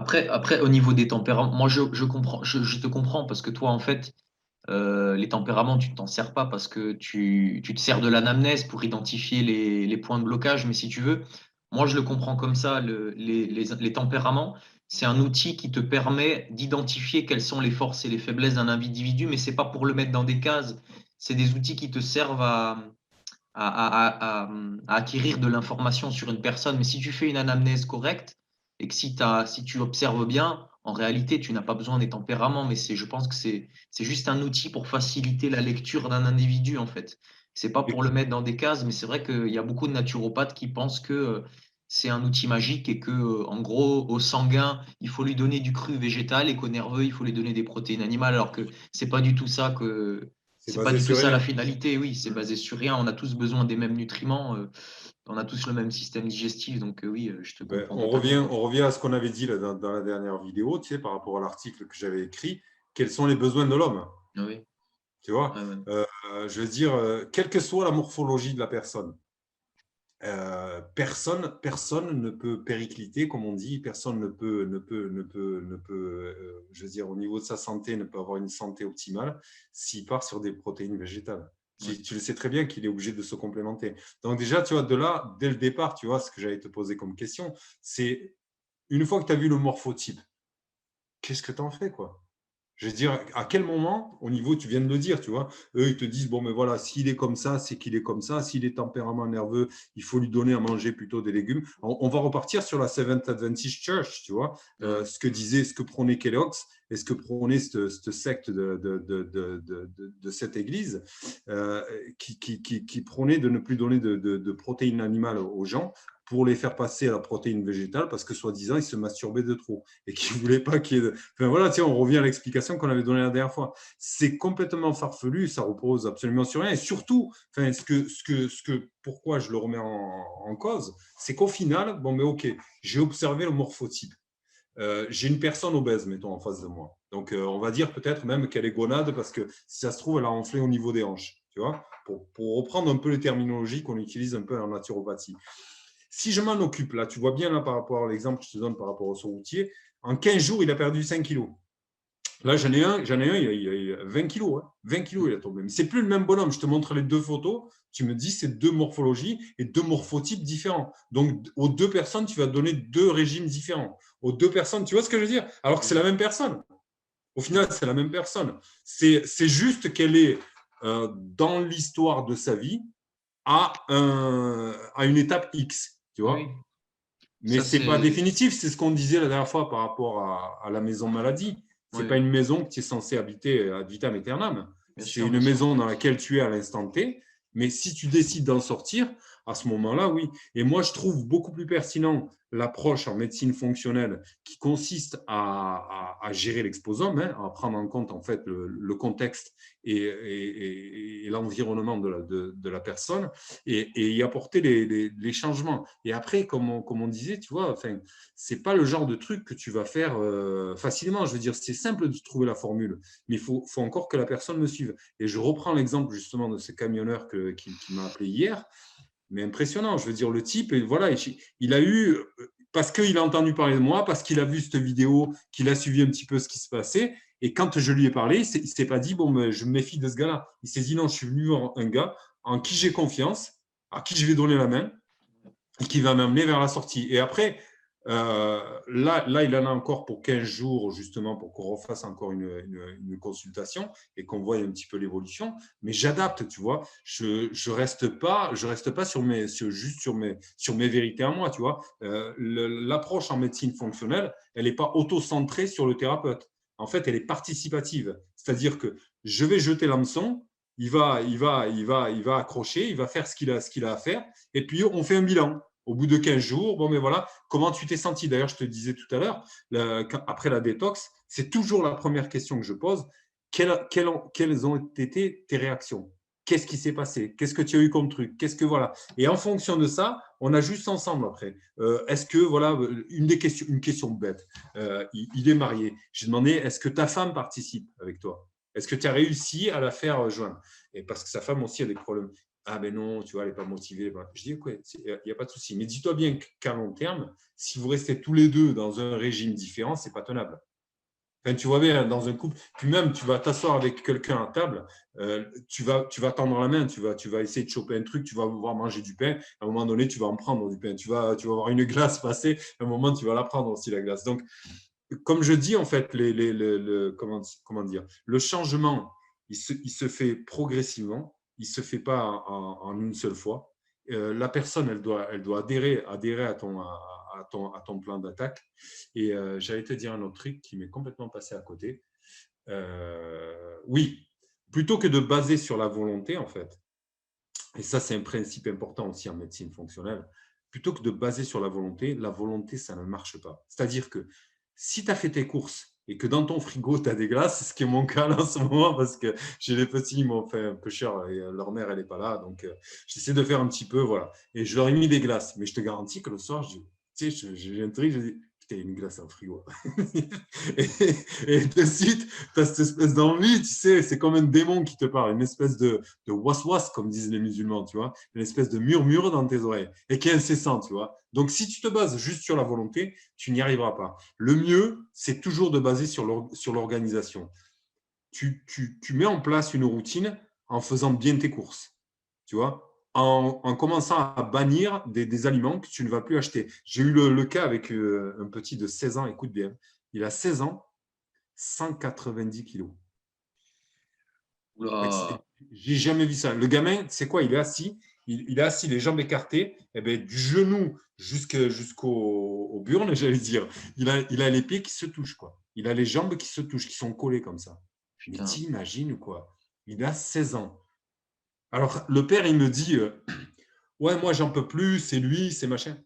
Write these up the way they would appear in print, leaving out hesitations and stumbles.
Après, au niveau des tempéraments, moi, je comprends, je te comprends parce que toi, en fait, les tempéraments, tu ne t'en sers pas parce que tu te sers de l'anamnèse pour identifier les points de blocage. Mais si tu veux, moi, je le comprends comme ça. Les tempéraments, c'est un outil qui te permet d'identifier quelles sont les forces et les faiblesses d'un individu, mais c'est pas pour le mettre dans des cases. C'est des outils qui te servent à acquérir de l'information sur une personne. Mais si tu fais une anamnèse correcte et que si tu observes bien, en réalité, tu n'as pas besoin des tempéraments, mais je pense que c'est juste un outil pour faciliter la lecture d'un individu, en fait. C'est pas pour le mettre dans des cases, mais c'est vrai qu'il y a beaucoup de naturopathes qui pensent que c'est un outil magique et que, en gros, au sanguin, il faut lui donner du cru végétal et qu'au nerveux, il faut lui donner des protéines animales, alors que C'est c'est pas basé du tout sur ça la rien. finalité. Oui, c'est Mm. basé sur rien. On a tous besoin des mêmes nutriments. On a tous le même système digestif. Donc, oui, je te Ben, comprends totalement. on revient à ce qu'on avait dit là, dans la dernière vidéo, tu sais, par rapport à l'article que j'avais écrit. Quels sont les besoins de l'homme? Oui, Tu vois, ouais, ouais. je veux dire, quelle que soit la morphologie de la personne, personne ne peut péricliter, comme on dit, personne ne peut je veux dire, au niveau de sa santé, ne peut avoir une santé optimale s'il part sur des protéines végétales. Ouais. Tu le sais très bien qu'il est obligé de se complémenter. Donc déjà, tu vois, de là, dès le départ, tu vois, ce que j'allais te poser comme question, c'est une fois que tu as vu le morphotype, qu'est-ce que tu en fais, quoi? Je veux dire, à quel moment, au niveau, tu viens de le dire, tu vois, eux, ils te disent, bon, mais voilà, s'il est comme ça, c'est qu'il est comme ça. S'il est tempérament nerveux, il faut lui donner à manger plutôt des légumes. On va repartir sur la Seventh Adventist Church, tu vois, Ouais. ce que prônait Kellogg's et ce que prônait cette secte de cette église, qui prônait de ne plus donner de protéines animales aux gens pour les faire passer à la protéine végétale parce que, soi-disant, ils se masturbaient de trop et qu'ils ne voulaient pas qu'il y ait de... Enfin, voilà, tiens, on revient à l'explication qu'on avait donnée la dernière fois. C'est complètement farfelu, ça repose absolument sur rien. Et surtout, enfin, pourquoi je le remets en cause, c'est qu'au final, bon, mais ok, j'ai observé le morphotype. J'ai une personne obèse, mettons, en face de moi. Donc, on va dire peut-être même qu'elle est gonade parce que si ça se trouve, elle a enflé au niveau des hanches. Tu vois, pour reprendre un peu les terminologies qu'on utilise un peu en naturopathie. Si je m'en occupe, là, tu vois bien là, par rapport à l'exemple que je te donne par rapport au saut routier, en 15 jours, il a perdu 5 kilos. Là, j'en ai un il a 20 kilos. Hein. 20 kilos, il a tombé. Mais c'est plus le même bonhomme. Je te montre les deux photos. Tu me dis, c'est deux morphologies et deux morphotypes différents. Donc, aux deux personnes, tu vas donner deux régimes différents. Aux deux personnes, tu vois ce que je veux dire? Alors que c'est la même personne. Au final, c'est la même personne. C'est juste qu'elle est dans l'histoire de sa vie à une étape X, tu vois. Oui, Mais ça c'est pas c'est. définitif, c'est ce qu'on disait la dernière fois par rapport à la maison maladie. C'est pas Oui, une maison que tu es censé habiter ad vitam aeternam. bien C'est sûr, une bien sûr. maison dans laquelle tu es à l'instant T. Mais si tu décides d'en sortir, à ce moment-là, oui. Et moi, je trouve beaucoup plus pertinent l'approche en médecine fonctionnelle qui consiste à gérer l'exposome, hein, à prendre en compte en fait le contexte et l'environnement de la personne et y apporter les changements. Et après, comme on disait, tu vois, enfin, c'est pas le genre de truc que tu vas faire facilement. Je veux dire, c'est simple de trouver la formule, mais faut encore que la personne me suive. Et je reprends l'exemple justement de ce camionneur qui m'a appelé hier, mais impressionnant. Je veux dire, le type, et voilà, il a eu, parce qu'il a entendu parler de moi, parce qu'il a vu cette vidéo, qu'il a suivi un petit peu ce qui se passait. Et quand je lui ai parlé, il ne s'est pas dit, bon, mais je me méfie de ce gars-là. Il s'est dit, non, je suis venu voir un gars en qui j'ai confiance, à qui je vais donner la main, et qui va m'amener vers la sortie. Et après, là, il en a encore pour 15 jours, justement, pour qu'on refasse encore une consultation et qu'on voie un petit peu l'évolution. Mais j'adapte, tu vois. Je reste pas juste sur mes vérités à moi, tu vois. L'approche en médecine fonctionnelle, elle n'est pas auto-centrée sur le thérapeute. En fait, elle est participative. C'est-à-dire que je vais jeter l'hameçon, il va accrocher, il va faire ce qu'il a à faire, et puis on fait un bilan au bout de 15 jours, bon, mais voilà, comment tu t'es senti? D'ailleurs, je te disais tout à l'heure, après la détox, c'est toujours la première question que je pose. Quelles ont été tes réactions? Qu'est-ce qui s'est passé? Qu'est-ce que tu as eu comme truc? Qu'est-ce que voilà? Et en fonction de ça, on ajuste ensemble après. Est-ce que, voilà, une question bête. Il est marié. J'ai demandé, est-ce que ta femme participe avec toi? Est-ce que tu as réussi à la faire joindre? Et parce que sa femme aussi a des problèmes. Ah ben non, tu vois, elle n'est pas motivée. Je dis, ok, il n'y a pas de souci. Mais dis-toi bien qu'à long terme, si vous restez tous les deux dans un régime différent, ce n'est pas tenable. Enfin, tu vois bien, dans un couple, puis même, tu vas t'asseoir avec quelqu'un à table, tu vas tendre la main, tu vas essayer de choper un truc, tu vas vouloir manger du pain. À un moment donné, tu vas en prendre du pain. Tu vas voir une glace passer, à un moment, tu vas la prendre aussi, la glace. Donc, comme je dis, en fait, comment dire, le changement, il se fait progressivement, il ne se fait pas en une seule fois. La personne, elle doit adhérer à ton plan d'attaque. Et j'allais te dire un autre truc qui m'est complètement passé à côté. Oui, plutôt que de baser sur la volonté, en fait, et ça, c'est un principe important aussi en médecine fonctionnelle, plutôt que de baser sur la volonté, ça ne marche pas. C'est-à-dire que si tu as fait tes courses et que dans ton frigo, tu as des glaces, ce qui est mon cas là en ce moment, parce que j'ai les petits, ils m'ont fait un peu cher et leur mère, elle n'est pas là, donc j'essaie de faire un petit peu, voilà. Et je leur ai mis des glaces, mais je te garantis que le soir, tu sais, j'ai un truc, je dis, putain, il y a une glace en frigo. et, et de suite, tu as cette espèce d'envie, tu sais, c'est comme un démon qui te parle, une espèce de was-was, comme disent les musulmans, tu vois, une espèce de murmure dans tes oreilles et qui est incessant, tu vois. Donc, si tu te bases juste sur la volonté, tu n'y arriveras pas. Le mieux, c'est toujours de baser sur l'organisation. Tu mets en place une routine en faisant bien tes courses, tu vois, en commençant à bannir des aliments que tu ne vas plus acheter. J'ai eu le cas avec un petit de 16 ans, écoute bien, il a 16 ans, 190 kilos. Oula. J'ai jamais vu ça. Le gamin, c'est quoi? Il est assis, les jambes écartées, et ben, du genou jusqu'au burnes, j'allais dire. Il a les pieds qui se touchent, quoi. Il a les jambes qui se touchent, qui sont collées comme ça. Mais Putain. t'imagines quoi? Il a 16 ans. Alors, le père, il me dit ouais, moi, j'en peux plus, c'est lui, c'est machin.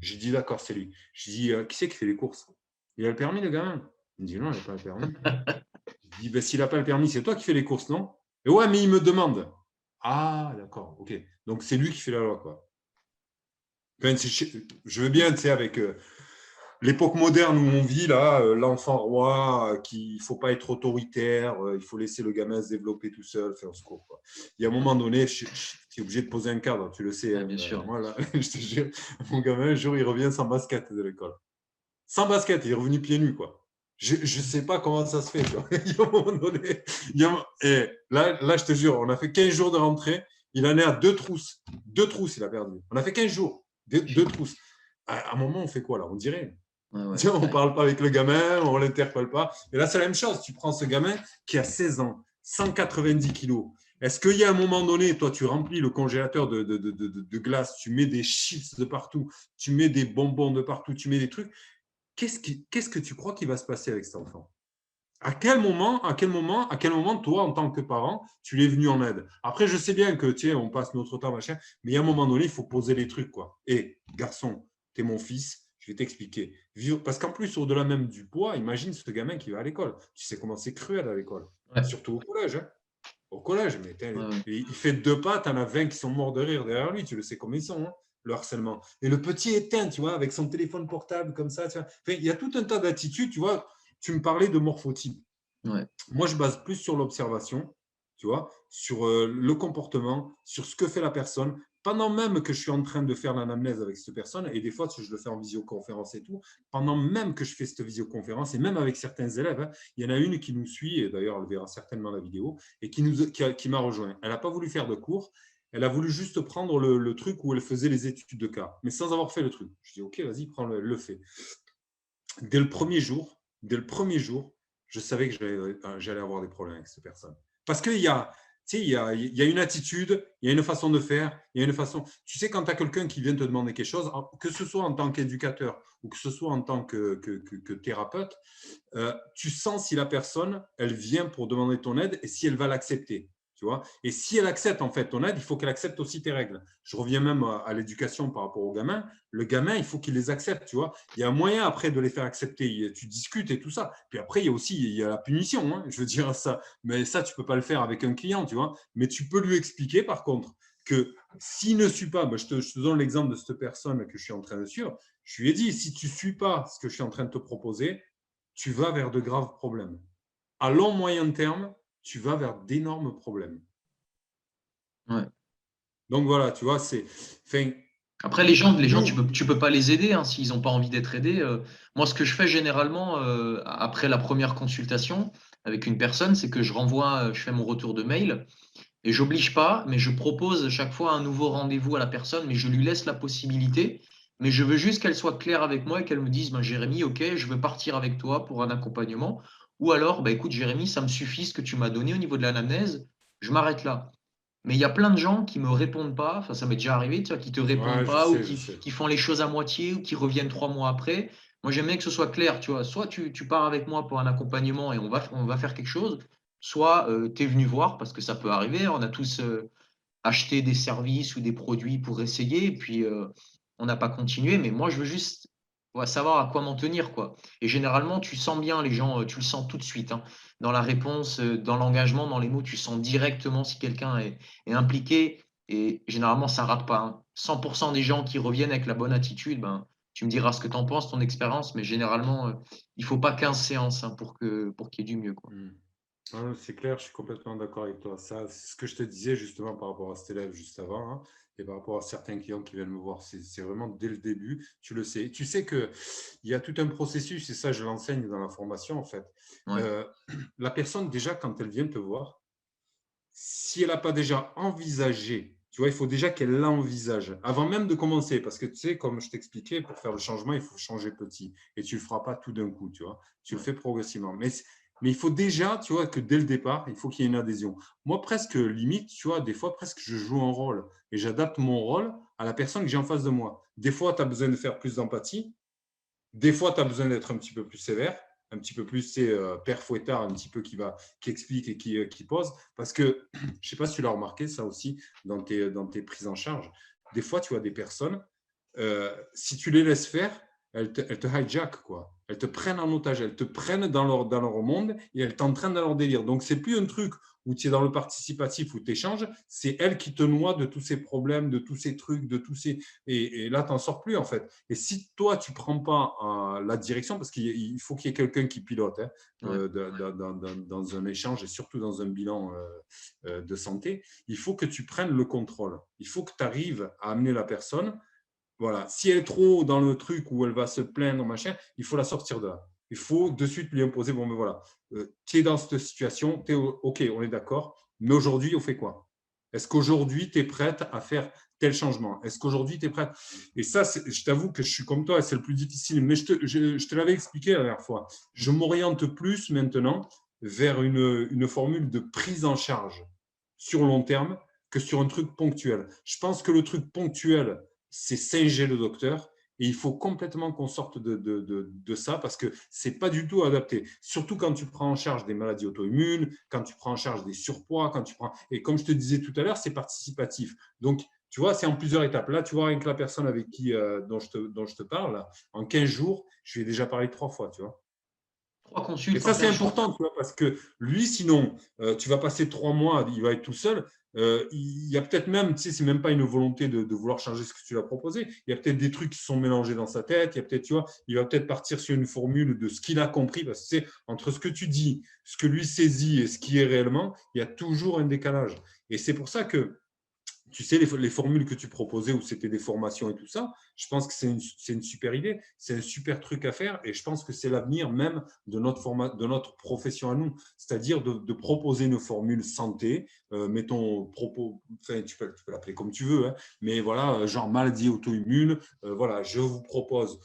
J'ai dit d'accord, c'est lui. Je dis qui c'est qui fait les courses? Il a le permis, le gamin? Il me dit non, il n'a pas le permis. Je dis, ben, s'il n'a pas le permis, c'est toi qui fais les courses, non? Et ouais, mais il me demande. Ah, d'accord, ok. Donc, c'est lui qui fait la loi, quoi. Enfin, je veux bien, tu sais, avec l'époque moderne où on vit, là, l'enfant roi, il ne faut pas être autoritaire, il faut laisser le gamin se développer tout seul, faire ce cours, quoi. Il y a un moment donné, tu es obligé de poser un cadre, tu le sais. Ouais, Hein, bien sûr. moi, là, je te jure, mon gamin, un jour, il revient sans basket de l'école. Sans basket, il est revenu pieds nus, quoi. Je ne sais pas comment ça se fait. Tu vois. Il y a un moment donné, et là, je te jure, on a fait 15 jours de rentrée. Il en est à 2 trousses. 2 trousses, il a perdu. On a fait 15 jours. Deux trousses. À un moment, on fait quoi là? On dirait. Ouais, ouais. On ne Ouais. parle pas avec le gamin, on ne l'interpelle pas. Et là, c'est la même chose. Tu prends ce gamin qui a 16 ans, 190 kilos. Est-ce qu'il y a un moment donné, toi, tu remplis le congélateur de glace, tu mets des chips de partout, tu mets des bonbons de partout, tu mets des trucs. Qu'est-ce que tu crois qui va se passer avec cet enfant? À quel moment, toi, en tant que parent, tu l'es venu en aide? Après, je sais bien que, tu sais, on passe notre temps, machin, mais à un moment donné, il faut poser les trucs, quoi. Et garçon, tu es mon fils, je vais t'expliquer. Parce qu'en plus, au-delà même du poids, imagine ce gamin qui va à l'école. Tu sais comment c'est cruel à l'école, Ouais. surtout au collège. Hein. Au collège, mais Ouais, ouais. il fait 2 pas, tu en as 20 qui sont morts de rire derrière lui, tu le sais comment ils sont, hein, le harcèlement. Et le petit éteint, tu vois, avec son téléphone portable comme ça, tu vois. Enfin, il y a tout un tas d'attitudes, tu vois. Tu me parlais de morphotype. Ouais. Moi, je base plus sur l'observation, tu vois, sur le comportement, sur ce que fait la personne, pendant même que je suis en train de faire l'anamnèse avec cette personne, et des fois, je le fais en visioconférence et tout, pendant même que je fais cette visioconférence, et même avec certains élèves, hein, il y en a une qui nous suit, et d'ailleurs, elle verra certainement la vidéo, et qui m'a rejoint. Elle n'a pas voulu faire de cours, elle a voulu juste prendre le truc où elle faisait les études de cas, mais sans avoir fait le truc. Je dis, OK, vas-y, prends-le, le fais. Dès le premier jour, je savais que j'allais avoir des problèmes avec cette personne. Parce qu'il y a, tu sais, il y a une attitude, il y a une façon de faire, il y a une façon. Tu sais, quand tu as quelqu'un qui vient te demander quelque chose, que ce soit en tant qu'éducateur ou que ce soit en tant que thérapeute, tu sens si la personne, elle vient pour demander ton aide et si elle va l'accepter. Tu vois. Et si elle accepte en fait ton aide, il faut qu'elle accepte aussi tes règles. Je reviens même à l'éducation par rapport au gamin. Le gamin, il faut qu'il les accepte. Tu vois. Il y a un moyen après de les faire accepter. Tu discutes et tout ça. Puis après, il y a la punition. Hein, je veux dire ça. Mais ça, tu ne peux pas le faire avec un client. Tu vois. Mais tu peux lui expliquer par contre que s'il ne suit pas, je te donne l'exemple de cette personne que je suis en train de suivre. Je lui ai dit, si tu ne suis pas ce que je suis en train de te proposer, tu vas vers de graves problèmes. À long, moyen terme, tu vas vers d'énormes problèmes. Ouais. Donc voilà, tu vois, enfin, Après, les gens, tu nous, peux, tu peux pas les aider hein, s'ils n'ont pas envie d'être aidés. Moi, ce que je fais généralement après la première consultation avec une personne, c'est que je renvoie, je fais mon retour de mail et j'oblige pas, mais je propose chaque fois un nouveau rendez-vous à la personne, mais je lui laisse la possibilité. Mais je veux juste qu'elle soit claire avec moi et qu'elle me dise, ben, Jérémy, ok, je veux partir avec toi pour un accompagnement. Ou alors, bah, écoute, Jérémy, ça me suffit ce que tu m'as donné au niveau de l'anamnèse, je m'arrête là. Mais il y a plein de gens qui me répondent pas, enfin ça m'est déjà arrivé, tu vois, qui te répondent ouais, pas ou je qui, sais. qui font les choses à moitié ou qui reviennent 3 mois après. Moi, j'aime bien que ce soit clair, tu vois. Soit tu pars avec moi pour un accompagnement et on va faire quelque chose, soit tu es venu voir parce que ça peut arriver. On a tous acheté des services ou des produits pour essayer et puis on n'a pas continué. Mais moi, je veux juste savoir à quoi m'en tenir, quoi. Et généralement, tu sens bien les gens, tu le sens tout de suite, hein. Dans la réponse, dans l'engagement, dans les mots, tu sens directement si quelqu'un est impliqué. Et généralement, ça rate pas, hein. 100% des gens qui reviennent avec la bonne attitude, ben, tu me diras ce que tu en penses, ton expérience, mais généralement, il faut pas 15 séances hein, pour qu'il y ait du mieux, quoi. Hmm. Ah, c'est clair, je suis complètement d'accord avec toi. Ça, c'est ce que je te disais justement par rapport à cet élève juste avant, hein, et par rapport à certains clients qui viennent me voir. C'est vraiment dès le début, tu le sais. Tu sais qu'il y a tout un processus, et ça, je l'enseigne dans la formation en fait. Ouais, Euh, la personne, déjà, quand elle vient te voir, si elle n'a pas déjà envisagé, tu vois, il faut déjà qu'elle l'envisage avant même de commencer. Parce que tu sais, comme je t'expliquais, pour faire le changement, il faut changer petit. Et tu ne le feras pas tout d'un coup, tu vois. Tu le ouais. fais progressivement. Mais il faut déjà, tu vois, que dès le départ, il faut qu'il y ait une adhésion. Moi, presque limite, tu vois, des fois, presque, je joue un rôle et j'adapte mon rôle à la personne que j'ai en face de moi. Des fois, tu as besoin de faire plus d'empathie. Des fois, tu as besoin d'être un petit peu plus sévère, un petit peu plus, c'est père fouettard, un petit peu qui explique et qui pose. Parce que, je ne sais pas si tu l'as remarqué, ça aussi, dans tes prises en charge. Des fois, tu as des personnes, si tu les laisses faire, elles te hijack, quoi. Elles te prennent en otage, elles te prennent dans leur monde et elles t'entraînent dans leur délire. Donc, c'est plus un truc où tu es dans le participatif, où tu échanges, c'est elles qui te noient de tous ces problèmes, de tous ces trucs, de tous ces. Et là, tu n'en sors plus, en fait. Et si toi, tu ne prends pas la direction, parce qu'il faut qu'il y ait quelqu'un qui pilote hein, Ouais. dans un échange et surtout dans un bilan de santé, il faut que tu prennes le contrôle. Il faut que tu arrives à amener la personne voilà. Si elle est trop dans le truc où elle va se plaindre, machin, il faut la sortir de là. Il faut de suite lui imposer, bon, mais voilà, tu es dans cette situation, OK, on est d'accord, mais aujourd'hui, on fait quoi? Est-ce qu'aujourd'hui, tu es prête à faire tel changement? Est-ce qu'aujourd'hui, tu es prête? Et ça, je t'avoue que je suis comme toi, c'est le plus difficile, mais je te l'avais expliqué la dernière fois. Je m'oriente plus maintenant vers une formule de prise en charge sur long terme que sur un truc ponctuel. Je pense que le truc ponctuel, c'est singer le docteur. Et il faut complètement qu'on sorte de ça parce que ce n'est pas du tout adapté. Surtout quand tu prends en charge des maladies auto-immunes, quand tu prends en charge des surpoids, quand tu prends. Et comme je te disais tout à l'heure, c'est participatif. Donc, tu vois, c'est en plusieurs étapes. Là, tu vois, avec la personne avec qui, dont je te parle, là, en 15 jours, je lui ai déjà parlé 3 fois, tu vois. Trois Et consultes en ça, c'est 15 jours. important, tu vois, parce que lui, sinon, tu vas passer 3 mois, il va être tout seul. Il y a peut-être même, tu sais, c'est même pas une volonté de vouloir changer ce que tu lui as proposé. Il y a peut-être des trucs qui sont mélangés dans sa tête. Il y a peut-être, tu vois, il va peut-être partir sur une formule de ce qu'il a compris, parce que c'est entre ce que tu dis, ce que lui saisit et ce qui est réellement, il y a toujours un décalage. Et c'est pour ça que tu sais, les formules que tu proposais où c'était des formations et tout ça, je pense que c'est une super idée, c'est un super truc à faire et je pense que c'est l'avenir même de notre profession à nous, c'est-à-dire de proposer une formule santé, mettons, enfin, tu peux l'appeler comme tu veux, hein, mais voilà, genre maladie auto-immune, voilà, je vous propose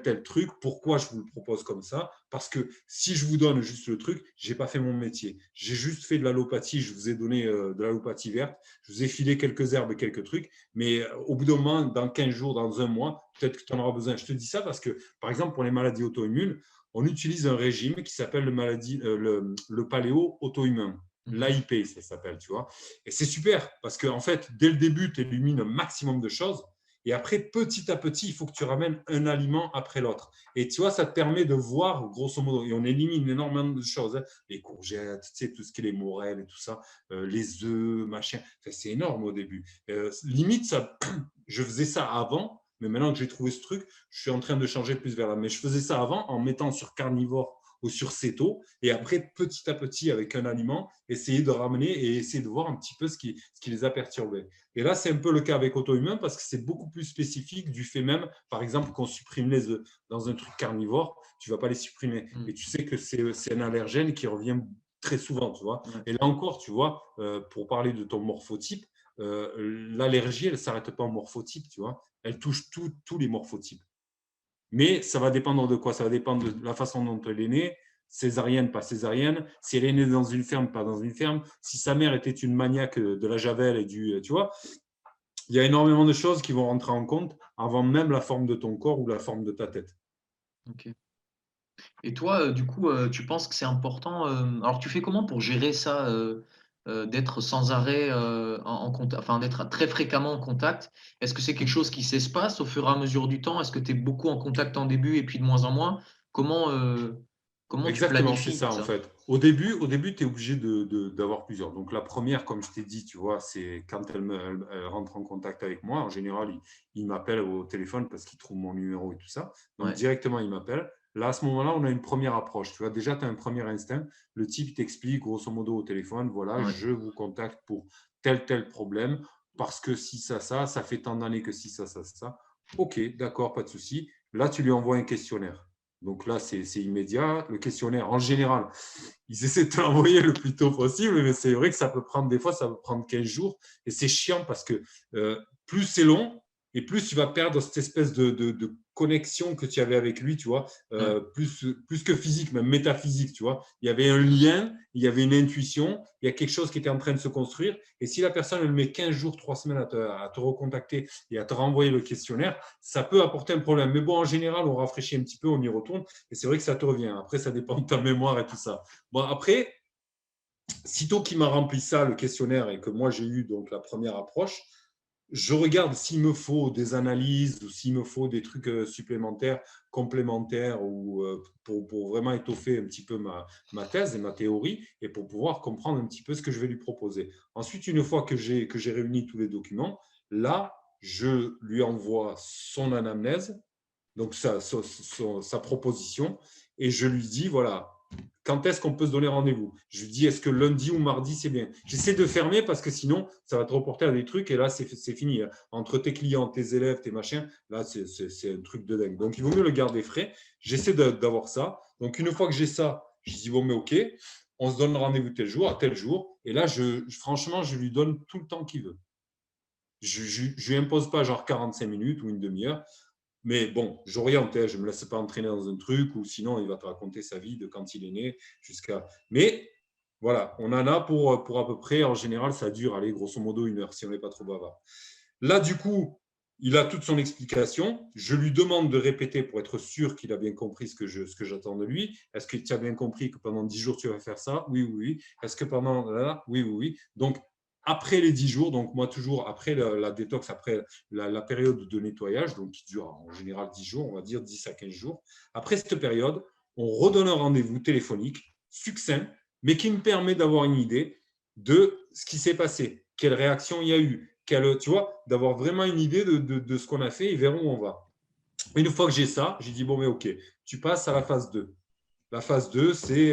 tel truc. Pourquoi je vous le propose comme ça? Parce que si je vous donne juste le truc, je n'ai pas fait mon métier. J'ai juste fait de l'allopathie, je vous ai donné de l'allopathie verte, je vous ai filé quelques herbes et quelques trucs, mais au bout d'un moment, dans 15 jours, dans un mois, peut-être que tu en auras besoin. Je te dis ça parce que, par exemple, pour les maladies auto-immunes, on utilise un régime qui s'appelle le paléo auto-immun. Mhm. L'AIP, ça s'appelle, tu vois. Et c'est super parce qu'en fait, dès le début, tu élimines un maximum de choses. Et après, petit à petit, il faut que tu ramènes un aliment après l'autre. Et tu vois, ça te permet de voir, grosso modo, et on élimine énormément de choses, hein, les courgettes, tu sais, tout ce qui est les morels et tout ça, les œufs, machin. Enfin, c'est énorme au début. Limite, ça, je faisais ça avant, mais maintenant que j'ai trouvé ce truc, je suis en train de changer plus vers là. Mais je faisais ça avant en mettant sur carnivore ou sur céto. Et après, petit à petit, avec un aliment, essayer de ramener et essayer de voir un petit peu ce qui les a perturbés. Et là, c'est un peu le cas avec auto-immune parce que c'est beaucoup plus spécifique du fait même, par exemple, qu'on supprime les œufs dans un truc carnivore, tu ne vas pas les supprimer. Et tu sais que c'est un allergène qui revient très souvent, tu vois. Ouais. Et là encore, tu vois, pour parler de ton morphotype, l'allergie, elle ne s'arrête pas au morphotype, tu vois. Elle touche tous les morphotypes. Mais ça va dépendre de quoi? Ça va dépendre de la façon dont elle est née, césarienne, pas césarienne, si elle est née dans une ferme, pas dans une ferme, si sa mère était une maniaque de la javel et du… Tu vois, il y a énormément de choses qui vont rentrer en compte avant même la forme de ton corps ou la forme de ta tête. Ok. Et toi, du coup, tu penses que c'est important alors, tu fais comment pour gérer ça, d'être sans arrêt en contact, enfin d'être très fréquemment en contact? Est-ce que c'est quelque chose qui s'espace au fur et à mesure du temps? Est-ce que tu es beaucoup en contact en début et puis de moins en moins? Comment, comment tu Exactement, c'est planifies ça en ça? fait. Au début tu es obligé d'avoir plusieurs. Donc la première, comme je t'ai dit, tu vois, c'est quand elle rentre en contact avec moi. En général, il m'appelle au téléphone parce qu'il trouve mon numéro et tout ça. Donc Ouais, directement, il m'appelle. Là, à ce moment-là, on a une première approche. Tu vois, déjà, tu as un premier instinct. Le type t'explique grosso modo au téléphone, voilà, ouais, je vous contacte pour tel problème, parce que si ça fait tant d'années que si ça. Ok, d'accord, pas de souci. Là, tu lui envoies un questionnaire. Donc là, c'est immédiat. Le questionnaire, en général, ils essaient de te l'envoyer le plus tôt possible, mais c'est vrai que ça peut prendre, des fois, ça peut prendre 15 jours. Et c'est chiant parce que plus c'est long, et plus tu vas perdre cette espèce de connexion que tu avais avec lui, tu vois, ouais. plus que physique, même métaphysique, tu vois. Il y avait un lien, il y avait une intuition, il y a quelque chose qui était en train de se construire. Et si la personne, elle met 15 jours, 3 semaines à te recontacter et à te renvoyer le questionnaire, ça peut apporter un problème. Mais bon, en général, on rafraîchit un petit peu, on y retourne, et c'est vrai que ça te revient. Après, ça dépend de ta mémoire et tout ça. Bon, après, sitôt qu'il m'a rempli ça, le questionnaire, et que moi j'ai eu donc la première approche, je regarde s'il me faut des analyses ou s'il me faut des trucs supplémentaires, complémentaires, ou pour vraiment étoffer un petit peu ma thèse et ma théorie, et pour pouvoir comprendre un petit peu ce que je vais lui proposer. Ensuite, une fois que j'ai réuni tous les documents, là, je lui envoie son anamnèse, donc sa proposition, et je lui dis, voilà, quand est-ce qu'on peut se donner rendez-vous? Je lui dis, est-ce que lundi ou mardi, c'est bien? J'essaie de fermer parce que sinon, ça va te reporter à des trucs et là, c'est fini. Entre tes clients, tes élèves, tes machins, là, c'est un truc de dingue. Donc, il vaut mieux le garder frais. J'essaie d'avoir ça. Donc, une fois que j'ai ça, je dis, bon, mais OK, on se donne rendez-vous tel jour, à tel jour. Et là, franchement, je lui donne tout le temps qu'il veut. Je ne lui impose pas genre 45 minutes ou une demi-heure. Mais bon, j'oriente, je ne me laisse pas entraîner dans un truc ou sinon il va te raconter sa vie de quand il est né jusqu'à… Mais voilà, on en a pour à peu près, en général, ça dure, allez, grosso modo, 1 heure si on n'est pas trop bavard. Là, du coup, il a toute son explication. Je lui demande de répéter pour être sûr qu'il a bien compris ce que j'attends de lui. Est-ce que tu as bien compris que pendant 10 jours, tu vas faire ça? Oui, oui, oui. Est-ce que pendant… Oui, oui, oui. Donc, après les 10 jours, donc moi toujours après la détox, après la période de nettoyage, donc qui dure en général 10 jours, on va dire 10 à 15 jours. Après cette période, on redonne un rendez-vous téléphonique succinct, mais qui me permet d'avoir une idée de ce qui s'est passé, quelle réaction il y a eu, tu vois, d'avoir vraiment une idée de ce qu'on a fait et vers où on va. Une fois que j'ai ça, j'ai dit, bon, mais OK, tu passes à la phase 2. La phase 2, c'est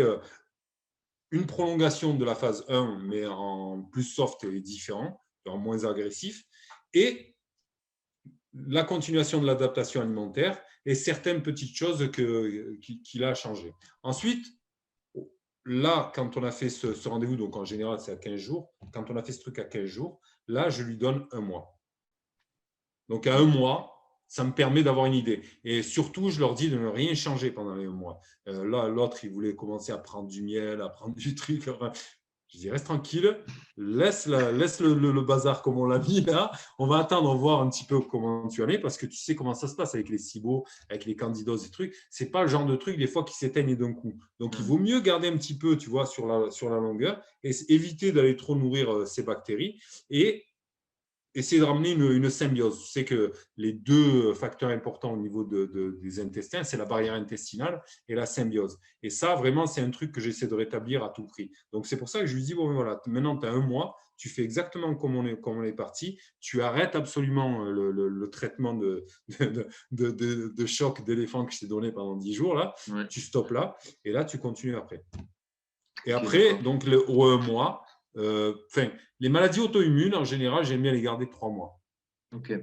une prolongation de la phase 1, mais en plus soft et différent, en moins agressif, et la continuation de l'adaptation alimentaire et certaines petites choses qu'il a changées. Ensuite, là, quand on a fait ce rendez-vous, donc en général, c'est à 15 jours, quand on a fait ce truc à 15 jours, là, je lui donne 1 mois. Donc, à 1 mois, ça me permet d'avoir une idée. Et surtout, je leur dis de ne rien changer pendant les 1 mois. Là, l'autre, il voulait commencer à prendre du miel, à prendre du truc. Je dis, reste tranquille, laisse le bazar comme on l'a mis là. On va attendre, voir un petit peu comment tu en es, parce que tu sais comment ça se passe avec les SIBO, avec les candidoses et trucs. Ce n'est pas le genre de truc, des fois, qui s'éteignent d'un coup. Donc, il vaut mieux garder un petit peu, tu vois, sur la longueur et éviter d'aller trop nourrir ces bactéries. Et essayer de ramener une symbiose. Tu sais que les deux facteurs importants au niveau des intestins, c'est la barrière intestinale et la symbiose. Et ça, vraiment, c'est un truc que j'essaie de rétablir à tout prix. Donc, c'est pour ça que je lui dis, bon, voilà, maintenant, tu as un mois, tu fais exactement comme on est parti, tu arrêtes absolument le traitement de choc d'éléphant que je t'ai donné pendant 10 jours, là, Ouais. tu stoppes là, et là, tu continues après. Et Ok, après, d'accord. donc, au 1 mois, les maladies auto-immunes, en général, j'aime bien les garder 3 mois. Ok.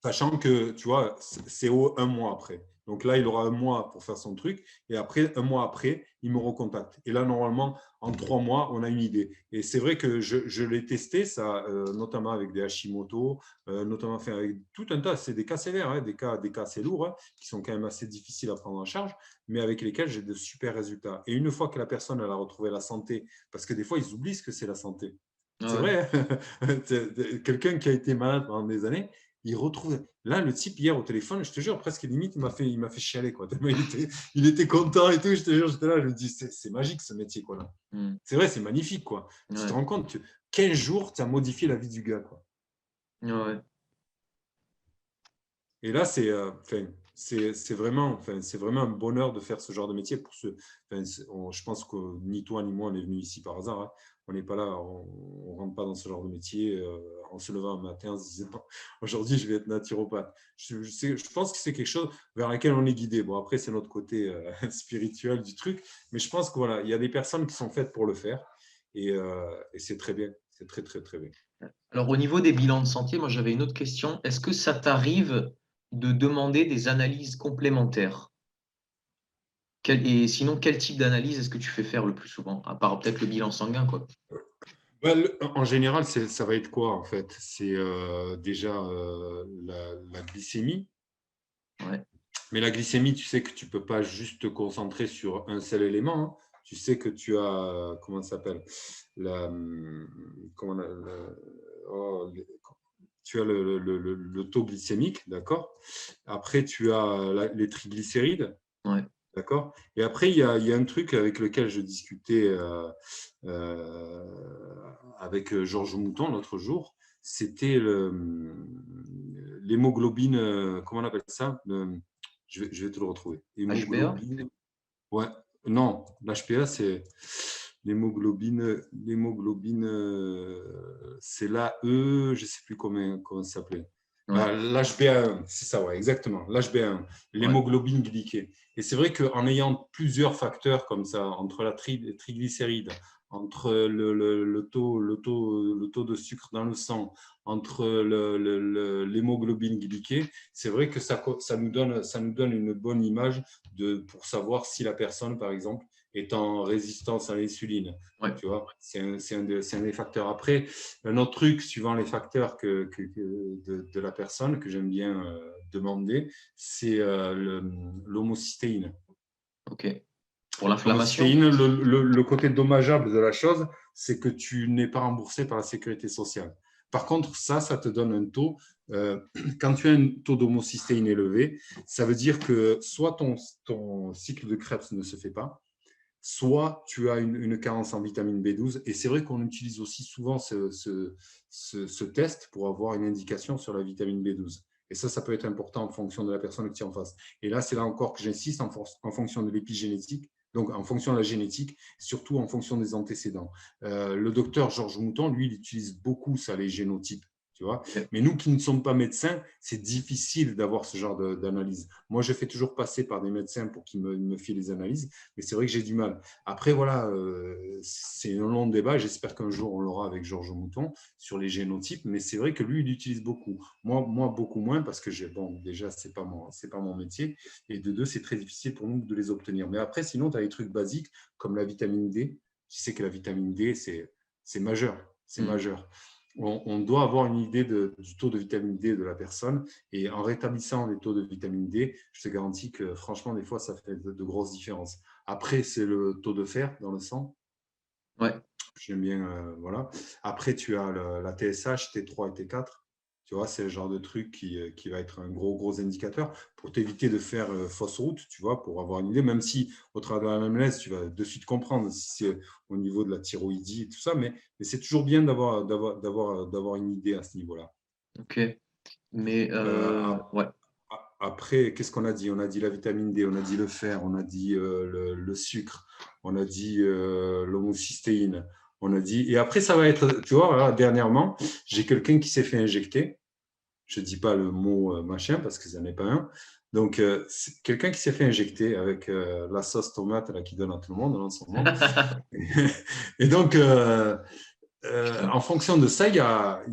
Sachant que, tu vois, c'est au 1 mois après. Donc là, il aura 1 mois pour faire son truc. Et après, 1 mois après, il me recontacte. Et là, normalement, en 3 mois, on a une idée. Et c'est vrai que je l'ai testé, ça, notamment avec des Hashimoto, notamment avec tout un tas. C'est des cas sévères, hein, des cas assez lourds, hein, qui sont quand même assez difficiles à prendre en charge, mais avec lesquels j'ai de super résultats. Et une fois que la personne elle a retrouvé la santé, parce que des fois, ils oublient ce que c'est la santé. C'est Ouais. vrai, hein. Quelqu'un qui a été malade pendant des années, il retrouve. Là, le type, hier au téléphone, je te jure, presque limite, il m'a fait chialer. Quoi. Tellement il était content et tout. Je te jure, j'étais là, je me dis, c'est magique ce métier. Quoi, là. Hmm. C'est vrai, c'est magnifique. Quoi. Tu te Ouais. rends compte que 15 jours, tu as modifié la vie du gars. Quoi. Ouais. Et là, c'est vraiment un bonheur de faire ce genre de métier. Je pense que ni toi ni moi, on est venu ici par hasard. Hein. On n'est pas là, on rentre pas dans ce genre de métier en se levant un matin, en se disant aujourd'hui, je vais être naturopathe. Je pense que c'est quelque chose vers lequel on est guidé. Bon, après, c'est notre côté spirituel du truc. Mais je pense que voilà, il y a des personnes qui sont faites pour le faire. Et c'est très bien. C'est très, très, très bien. Alors, au niveau des bilans de santé, moi, j'avais une autre question. Est-ce que ça t'arrive de demander des analyses complémentaires? Et sinon, quel type d'analyse est-ce que tu fais faire le plus souvent? À part peut-être le bilan sanguin, quoi. Ouais, en général, ça va être quoi en fait? C'est déjà la glycémie. Ouais. Mais la glycémie, tu sais que tu ne peux pas juste te concentrer sur un seul élément. Hein. Tu sais que tu as, comment ça s'appelle? La, comment, oh, tu as le taux glycémique, d'accord? Après, tu as les triglycérides. Ouais. D'accord. Et après, il y a un truc avec lequel je discutais euh, avec Georges Mouton l'autre jour. C'était l'hémoglobine, comment on appelle ça? Je vais te le retrouver. HbA? Hémoglobine. Ouais, non, l'HPA, c'est l'hémoglobine. L'hémoglobine, c'est l'AE, je ne sais plus comment ça s'appelait. Ouais. L'HbA1, c'est ça, ouais, exactement. L'HbA1, Ouais. l'hémoglobine glyquée. Et c'est vrai qu'en ayant plusieurs facteurs comme ça, entre les triglycérides, entre le taux de sucre dans le sang, entre l'hémoglobine glyquée, c'est vrai que ça nous donne une bonne image pour savoir si la personne, par exemple, est en résistance à l'insuline. Ouais. Tu vois, c'est un des facteurs. Après, un autre truc, suivant les facteurs de la personne, que j'aime bien demander, c'est l'homocystéine. Ok. Pour l'inflammation? L'homocystéine, le côté dommageable de la chose, c'est que tu n'es pas remboursé par la sécurité sociale. Par contre, ça te donne un taux. Quand tu as un taux d'homocystéine élevé, ça veut dire que soit ton cycle de Krebs ne se fait pas, soit tu as une carence en vitamine B12. Et c'est vrai qu'on utilise aussi souvent ce test pour avoir une indication sur la vitamine B12. Et ça peut être important en fonction de la personne qui est en face. Et là, c'est là encore que j'insiste en fonction de l'épigénétique, donc en fonction de la génétique, surtout en fonction des antécédents. Le docteur Georges Mouton, lui, il utilise beaucoup ça, les génotypes. Tu vois. Ok. Mais nous qui ne sommes pas médecins, c'est difficile d'avoir ce genre d'analyse. Moi, je fais toujours passer par des médecins pour qu'ils me filent les analyses, mais c'est vrai que j'ai du mal. Après, voilà, c'est un long débat. J'espère qu'un jour, on l'aura avec Georges Mouton sur les génotypes, mais c'est vrai que lui, il l'utilise beaucoup. Moi, beaucoup moins parce que déjà, c'est pas mon métier. Et de deux, c'est très difficile pour nous de les obtenir. Mais après, sinon, tu as des trucs basiques comme la vitamine D. Tu sais que la vitamine D, c'est majeur. C'est Hmm. majeur. On doit avoir une idée du taux de vitamine D de la personne. Et en rétablissant les taux de vitamine D, je te garantis que franchement, des fois, ça fait de grosses différences. Après, c'est le taux de fer dans le sang. Ouais. J'aime bien, voilà. Après, tu as la TSH, T3 et T4. Tu vois, c'est le genre de truc qui va être un gros indicateur pour t'éviter de faire fausse route, tu vois, pour avoir une idée, même si au travers de l'anamnèse, tu vas de suite comprendre si c'est au niveau de la thyroïdie et tout ça, mais c'est toujours bien d'avoir une idée à ce niveau-là. Ok. Mais A- ouais. Après, qu'est-ce qu'on a dit? On a dit la vitamine D, on a dit le fer, on a dit le sucre, on a dit l'homocystéine, on a dit. Et après, ça va être, tu vois, là, dernièrement, j'ai quelqu'un qui s'est fait injecter. Je ne dis pas le mot machin parce que ça n'est pas un. Donc, c'est quelqu'un qui s'est fait injecter avec la sauce tomate là, qui donne à tout le monde en ce moment. Et donc, Putain. en fonction de ça, il y a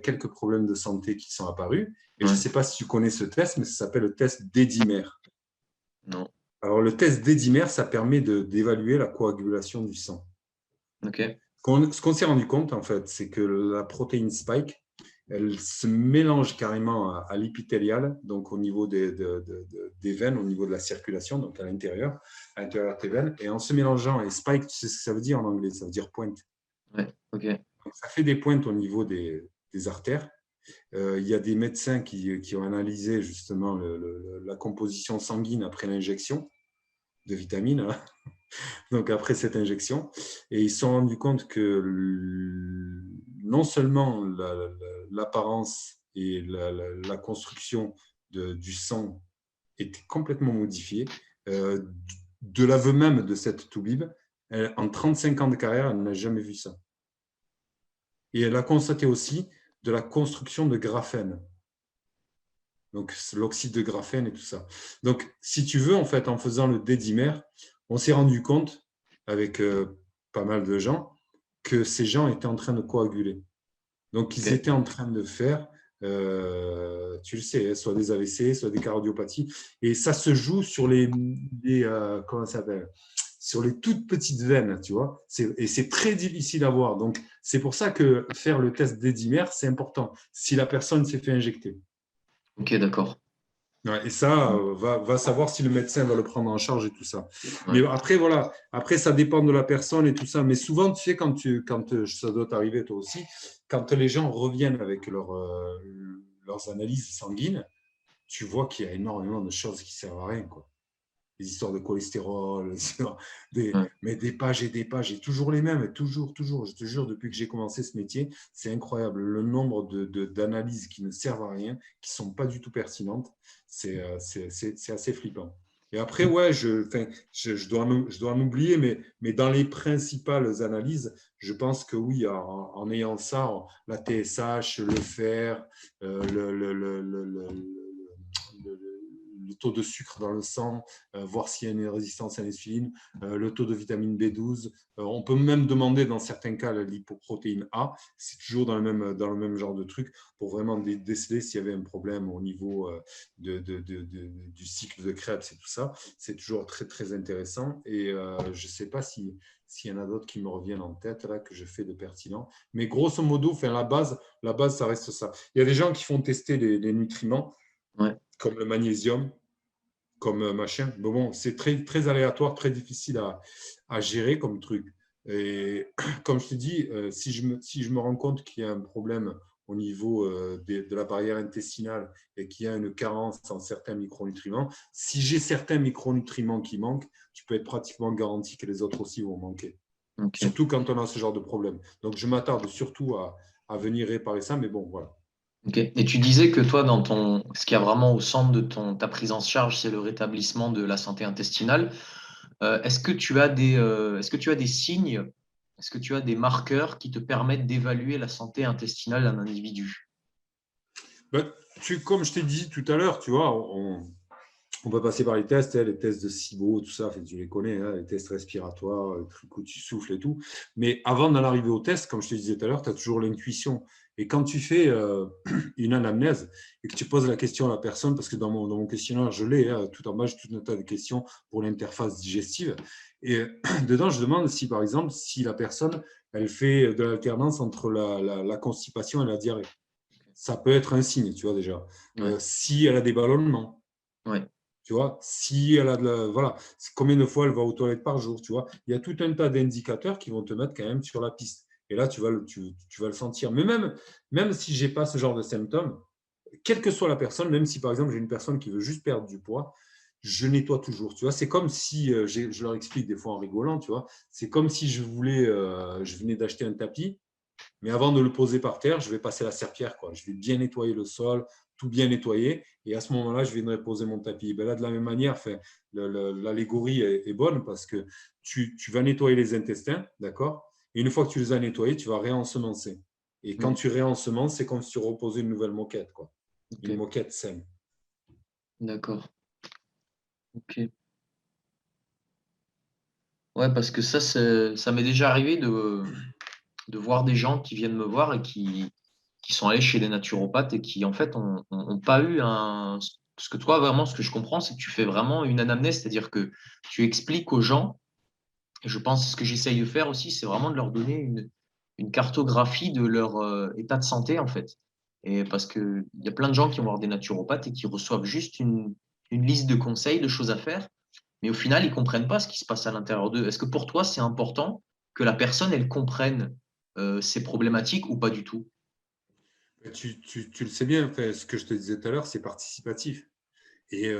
quelques problèmes de santé qui sont apparus. Et je ne Ouais. sais pas si tu connais ce test, mais ça s'appelle le test d'Edimer. Non. Alors, le test d'Edimer, ça permet d'évaluer la coagulation du sang. Ok. Ce qu'on s'est rendu compte, en fait, c'est que la protéine spike, elle se mélange carrément à l'épithélial, donc au niveau des veines, au niveau de la circulation, donc à l'intérieur de tes veines. Et en se mélangeant, et spike, tu sais ce que ça veut dire en anglais? Ça veut dire pointe. Ouais. Ok. Donc, ça fait des pointes au niveau des artères. Il y a des médecins qui ont analysé justement la composition sanguine après l'injection de vitamines, hein, donc après cette injection, et ils se sont rendus compte que non seulement l'apparence et la construction du sang était complètement modifiée, euh, de l'aveu même de cette toubib, en 35 ans de carrière, elle n'a jamais vu ça. Et elle a constaté aussi de la construction de graphène. Donc, l'oxyde de graphène et tout ça. Donc, si tu veux, en fait, en faisant le dédimère, on s'est rendu compte, avec pas mal de gens, que ces gens étaient en train de coaguler. Donc, ils Ok. étaient en train de faire, tu le sais, soit des AVC, soit des cardiopathies. Et ça se joue sur comment ça s'appelle? Sur les toutes petites veines, tu vois. Et c'est très difficile à voir. Donc, c'est pour ça que faire le test dédimère, c'est important, si la personne s'est fait injecter. Ok, d'accord. Ouais, et ça, va savoir si le médecin va le prendre en charge et tout ça. Ouais. Mais après, voilà, après, ça dépend de la personne et tout ça. Mais souvent, tu sais, quand ça doit t'arriver toi aussi, quand les gens reviennent avec leurs analyses sanguines, tu vois qu'il y a énormément de choses qui servent à rien, quoi. Les histoires de cholestérol, Ouais. mais des pages et toujours les mêmes, toujours, toujours. Je te jure, depuis que j'ai commencé ce métier, c'est incroyable. Le nombre d'analyses qui ne servent à rien, qui ne sont pas du tout pertinentes, c'est assez flippant. Et après, ouais, je dois en oublier, mais dans les principales analyses, je pense que oui, en ayant ça, la TSH, le fer, le taux de sucre dans le sang, voir s'il y a une résistance à l'insuline, le taux de vitamine B12. On peut même demander dans certains cas l'hypoprotéine A. C'est toujours dans le même genre de truc pour vraiment déceler s'il y avait un problème au niveau du cycle de Krebs et tout ça. C'est toujours très, très intéressant. Et je ne sais pas s'il y en a d'autres qui me reviennent en tête là que je fais de pertinent. Mais grosso modo, la base, ça reste ça. Il y a des gens qui font tester les nutriments Ouais. comme le magnésium, comme machin. Mais bon, c'est très, très aléatoire, très difficile à gérer comme truc. Et comme je te dis, si je me rends compte qu'il y a un problème au niveau de la barrière intestinale et qu'il y a une carence en certains micronutriments, si j'ai certains micronutriments qui manquent, tu peux être pratiquement garanti que les autres aussi vont manquer. Ok. Surtout quand on a ce genre de problème. Donc, je m'attarde surtout à venir réparer ça, mais bon, voilà. Ok. Et tu disais que toi, ce qui y a vraiment au centre de ta prise en charge, c'est le rétablissement de la santé intestinale. Est-ce que tu as des signes, est-ce que tu as des marqueurs qui te permettent d'évaluer la santé intestinale d'un individu? Ben, comme je t'ai dit tout à l'heure, tu vois, on peut passer par les tests, hein, les tests de SIBO, tout ça, tu les connais, hein, les tests respiratoires, le truc où tu souffles et tout. Mais avant d'en arriver au test, comme je te disais tout à l'heure, tu as toujours l'intuition. Et quand tu fais une anamnèse et que tu poses la question à la personne, parce que dans mon questionnaire, je l'ai, hein, tout en bas, j'ai tout un tas de questions pour l'interface digestive. Et dedans, je demande si, par exemple, si la personne, elle fait de l'alternance entre la constipation et la diarrhée. Ça peut être un signe, tu vois, déjà. Ouais. Si elle a des ballonnements, Ouais. tu vois, si elle a voilà, combien de fois elle va aux toilettes par jour, tu vois. Il y a tout un tas d'indicateurs qui vont te mettre quand même sur la piste. Et là, tu vas le sentir. Mais même si je n'ai pas ce genre de symptômes, quelle que soit la personne, même si par exemple j'ai une personne qui veut juste perdre du poids, je nettoie toujours. Tu vois, c'est comme si, je leur explique des fois en rigolant, tu vois, c'est comme si je venais d'acheter un tapis. Mais avant de le poser par terre, je vais passer la serpillière, quoi. Je vais bien nettoyer le sol, tout bien nettoyer. Et à ce moment-là, je viendrai poser mon tapis. Et ben là, de la même manière, enfin, l'allégorie est bonne parce que tu vas nettoyer les intestins, d'accord? Et une fois que tu les as nettoyés, tu vas réensemencer. Et quand Mm. tu réensemences, c'est comme si tu reposais une nouvelle moquette, quoi. Une Ok, moquette saine. d'accord. Ok. Ouais, parce que ça m'est déjà arrivé de voir des gens qui viennent me voir et qui sont allés chez des naturopathes et qui, en fait, ont pas eu un. Parce que toi, vraiment, ce que je comprends, c'est que tu fais vraiment une anamnèse, c'est-à-dire que tu expliques aux gens, et je pense que ce que j'essaye de faire aussi, c'est vraiment de leur donner une cartographie de leur état de santé, en fait. Et parce qu'il y a plein de gens qui vont voir des naturopathes et qui reçoivent juste une liste de conseils, de choses à faire, mais au final, ils comprennent pas ce qui se passe à l'intérieur d'eux. Est-ce que pour toi, c'est important que la personne, elle comprenne ces problématiques ou pas du tout? Tu le sais bien, enfin, ce que je te disais tout à l'heure, c'est participatif. Et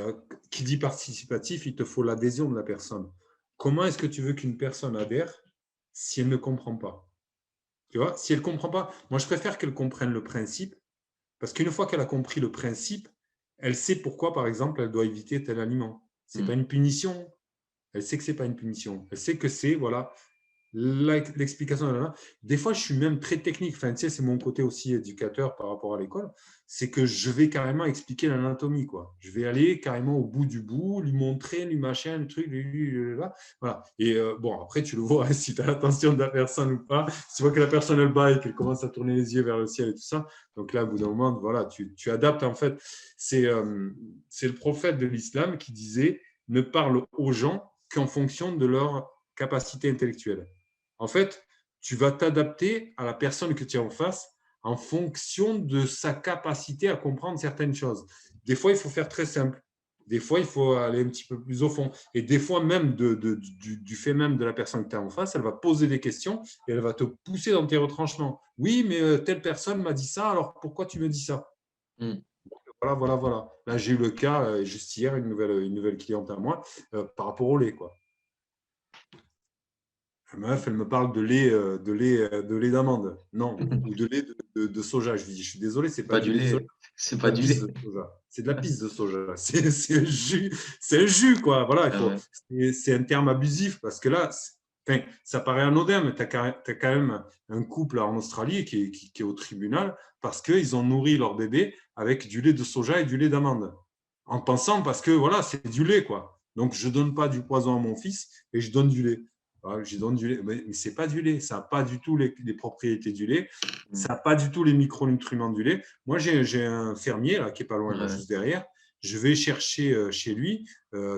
qui dit participatif, il te faut l'adhésion de la personne. Comment est-ce que tu veux qu'une personne adhère si elle ne comprend pas? Tu vois, si elle ne comprend pas, moi je préfère qu'elle comprenne le principe, parce qu'une fois qu'elle a compris le principe, elle sait pourquoi, par exemple, elle doit éviter tel aliment. Ce n'est pas Hmm. une punition. Elle sait que ce n'est pas une punition. Elle sait que c'est, voilà, l'explication. Des fois, je suis même très technique. Enfin, tu sais, c'est mon côté aussi éducateur par rapport à l'école. C'est que je vais carrément expliquer l'anatomie, quoi. Je vais aller carrément au bout du bout, lui montrer, lui machin, le truc, là. Voilà. Et bon, après, tu le vois, hein, si tu as l'attention de la personne ou pas. Si tu vois que la personne, elle bat et qu'elle commence à tourner les yeux vers le ciel et tout ça. Donc là, au bout d'un moment, voilà, tu adaptes, en fait. C'est le prophète de l'islam qui disait ne parle aux gens qu'en fonction de leur capacité intellectuelle. En fait, tu vas t'adapter à la personne que tu as en face en fonction de sa capacité à comprendre certaines choses. Des fois, il faut faire très simple. Des fois, il faut aller un petit peu plus au fond. Et des fois, même du fait même de la personne que tu as en face, elle va poser des questions et elle va te pousser dans tes retranchements. Oui, mais telle personne m'a dit ça, alors pourquoi tu me dis ça? Hmm. Voilà, voilà, voilà. Là, j'ai eu le cas juste hier, une nouvelle cliente à moi, par rapport au lait, quoi. La meuf, elle me parle de lait d'amande. Non, ou de lait de soja. Je lui dis, je suis désolé, c'est C'est pas pas du du lait de soja, lait. C'est c'est de pas la du pisse lait. de soja. C'est de la pisse de soja. C'est un jus, quoi. Voilà, Ah ouais. c'est un terme abusif parce que là, enfin, ça paraît anodin, mais tu as, quand même un couple en Australie qui est au tribunal parce qu'ils ont nourri leur bébé avec du lait de soja et du lait d'amande. En pensant parce que voilà, c'est du lait, quoi. Donc, je ne donne pas du poison à mon fils et je donne du lait. Voilà, je donne du lait. Mais ce n'est pas du lait. Ça n'a pas du tout les propriétés du lait. Hmm. Ça n'a pas du tout les micronutriments du lait. Moi, j'ai un fermier là, qui est pas loin, là, Ouais. juste derrière. Je vais chercher chez lui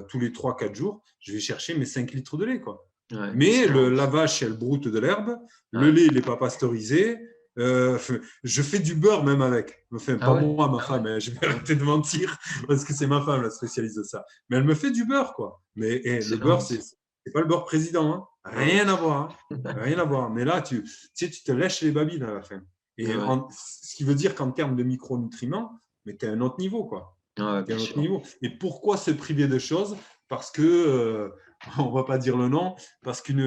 tous les 3-4 jours, je vais chercher mes 5 litres de lait, quoi. Ouais. Mais Sinon, la vache, elle broute de l'herbe. Le ouais. lait, il n'est pas pasteurisé. Je fais du beurre même avec. Enfin, Ah pas ouais. moi, ma femme, hein, je vais arrêter de mentir parce que c'est ma femme la spécialiste de ça. Mais elle me fait du beurre, quoi. Mais le beurre, Excellent. c'est pas le beurre président, hein. Ouais. Rien à voir, hein. Rien à voir. Mais là, tu sais, tu te lèches les babines à la fin. Et Ouais. ce qui veut dire qu'en termes de micronutriments, mais tu es à un autre niveau, quoi. Ouais, Tu es bien à un autre sûr. niveau. Et pourquoi se priver de choses? Parce que, on ne va pas dire le nom, parce qu'une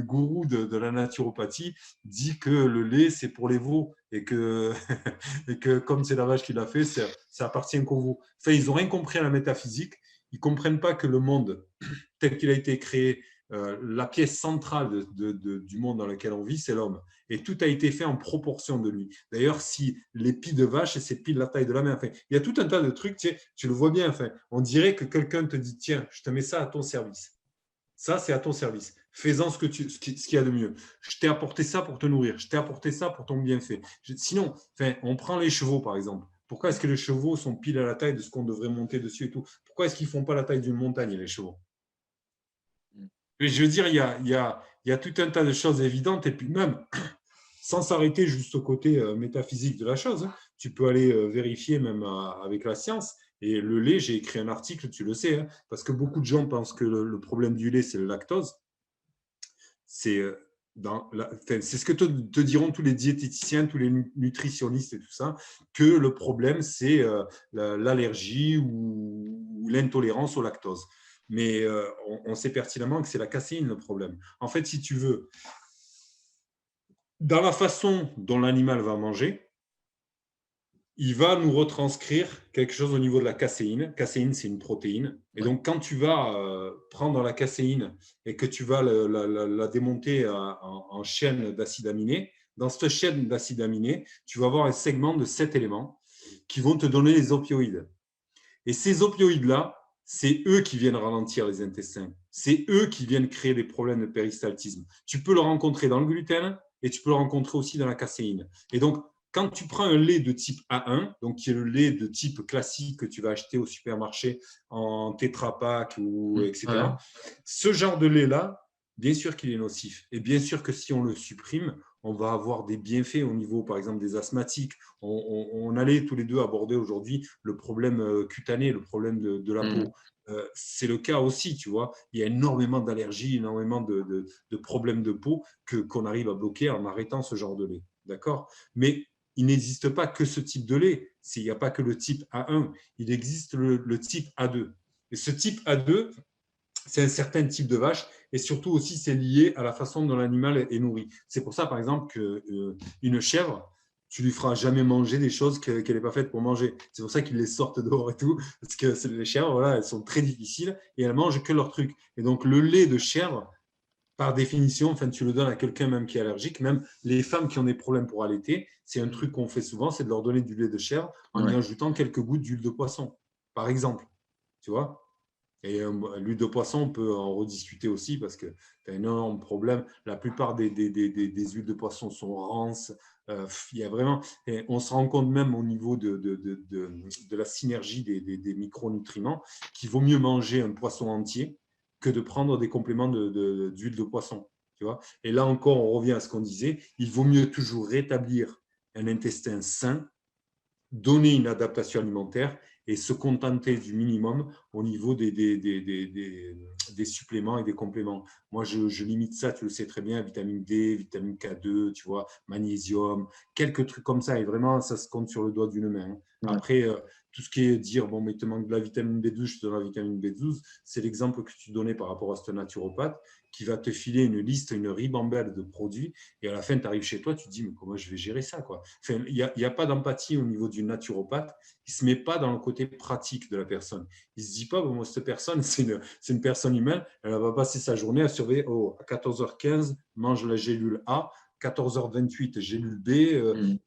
gourou de la naturopathie dit que le lait, c'est pour les veaux et que, et que comme c'est la vache qui l'a fait, ça appartient qu'aux veaux. Enfin, ils n'ont rien compris à la métaphysique. Ils ne comprennent pas que le monde, tel qu'il a été créé, la pièce centrale du monde dans lequel on vit, c'est l'homme. Et tout a été fait en proportion de lui. D'ailleurs, si les pieds de vache, c'est pile la taille de la main. Enfin, il y a tout un tas de trucs, tu le vois bien. Enfin, on dirait que quelqu'un te dit, tiens, je te mets ça à ton service. Ça, c'est à ton service. Fais-en ce qu'il y a de mieux. Je t'ai apporté ça pour te nourrir. Je t'ai apporté ça pour ton bienfait. Sinon, enfin, on prend les chevaux, par exemple. Pourquoi est-ce que les chevaux sont pile à la taille de ce qu'on devrait monter dessus et tout? Pourquoi est-ce qu'ils ne font pas la taille d'une montagne, les chevaux? Mais je veux dire, il y a tout un tas de choses évidentes. Et puis même, sans s'arrêter juste au côté métaphysique de la chose, hein, tu peux aller vérifier même avec la science. Et le lait, j'ai écrit un article, tu le sais, hein, parce que beaucoup de gens pensent que le problème du lait, c'est le lactose. C'est enfin, c'est ce que te diront tous les diététiciens, tous les nutritionnistes et tout ça, que le problème, c'est l'allergie ou l'intolérance au lactose. Mais on sait pertinemment que c'est la caséine le problème. En fait, si tu veux, dans la façon dont l'animal va manger, il va nous retranscrire quelque chose au niveau de la caséine. Caséine, c'est une protéine. Et Ouais. donc, quand tu vas prendre la caséine et que tu vas la démonter en chaîne d'acides aminés, dans cette chaîne d'acides aminés, tu vas avoir un segment de 7 éléments qui vont te donner les opioïdes. Et ces opioïdes-là, c'est eux qui viennent ralentir les intestins. C'est eux qui viennent créer des problèmes de péristaltisme. Tu peux le rencontrer dans le gluten et tu peux le rencontrer aussi dans la caséine. Et donc, quand tu prends un lait de type A1, donc qui est le lait de type classique que tu vas acheter au supermarché en Tetra Pak ou Ouais. etc., ce genre de lait-là, bien sûr qu'il est nocif. Et bien sûr que si on le supprime, on va avoir des bienfaits au niveau, par exemple, des asthmatiques. On allait tous les deux aborder aujourd'hui le problème cutané, le problème de la Mm. peau. C'est le cas aussi, tu vois. Il y a énormément d'allergies, énormément de problèmes de peau qu'on arrive à bloquer en arrêtant ce genre de lait. D'accord? Mais il n'existe pas que ce type de lait. Il n'y a pas que le type A1. Il existe le type A2. Et ce type A2, c'est un certain type de vache et surtout aussi c'est lié à la façon dont l'animal est nourri. C'est pour ça par exemple qu'une chèvre, tu lui feras jamais manger des choses qu'elle n'est pas faite pour manger. C'est pour ça qu'ils les sortent dehors et tout, parce que les chèvres, voilà, elles sont très difficiles et elles mangent que leurs trucs. Et donc le lait de chèvre, par définition, enfin, tu le donnes à quelqu'un même qui est allergique, même les femmes qui ont des problèmes pour allaiter, c'est un truc qu'on fait souvent, c'est de leur donner du lait de chèvre en y Ouais. ajoutant quelques gouttes d'huile de poisson, par exemple. Tu vois? Et l'huile de poisson, on peut en rediscuter aussi parce que tu as un énorme problème. La plupart des huiles de poisson sont rances. Il y a vraiment, et on se rend compte même au niveau de la synergie des micronutriments qu'il vaut mieux manger un poisson entier que de prendre des compléments d'huile de poisson. Tu vois. Et là encore, on revient à ce qu'on disait, il vaut mieux toujours rétablir un intestin sain, donner une adaptation alimentaire et se contenter du minimum au niveau des suppléments et des compléments. Moi, je limite ça, tu le sais très bien, vitamine D, vitamine K2, tu vois, magnésium, quelques trucs comme ça. Et vraiment, ça se compte sur le doigt d'une main. Ouais. Après, tout ce qui est dire, bon, mais il te manque de la vitamine B12, je te donne la vitamine B12, c'est l'exemple que tu donnais par rapport à ce naturopathe qui va te filer une liste, une ribambelle de produits et à la fin, tu arrives chez toi, tu te dis, mais comment je vais gérer ça quoi. Enfin, il n'y a pas d'empathie au niveau du naturopathe. Il ne se met pas dans le côté pratique de la personne. Il ne se dit pas, bon, moi, cette personne, c'est une personne humaine, elle va passer sa journée à surveiller, à 14h15, mange la gélule A, 14h28, gélule B. Mm.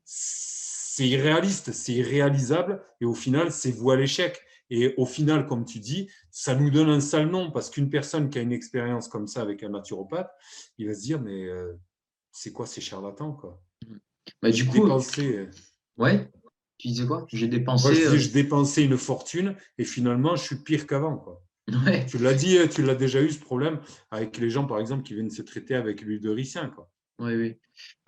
C'est irréaliste, c'est irréalisable, et au final, c'est voué à l'échec. Et au final, comme tu dis, ça nous donne un sale nom, parce qu'une personne qui a une expérience comme ça avec un naturopathe, il va se dire, mais c'est quoi ces charlatans, quoi. Bah, du J'ai coup, dépensé, ouais, tu disais quoi? J'ai moi je dépensé. disais, je dépensais une fortune et finalement je suis pire qu'avant, quoi. Ouais, Tu l'as dit, tu l'as déjà eu ce problème avec les gens, par exemple, qui viennent se traiter avec l'huile de ricin, quoi. ouais, oui.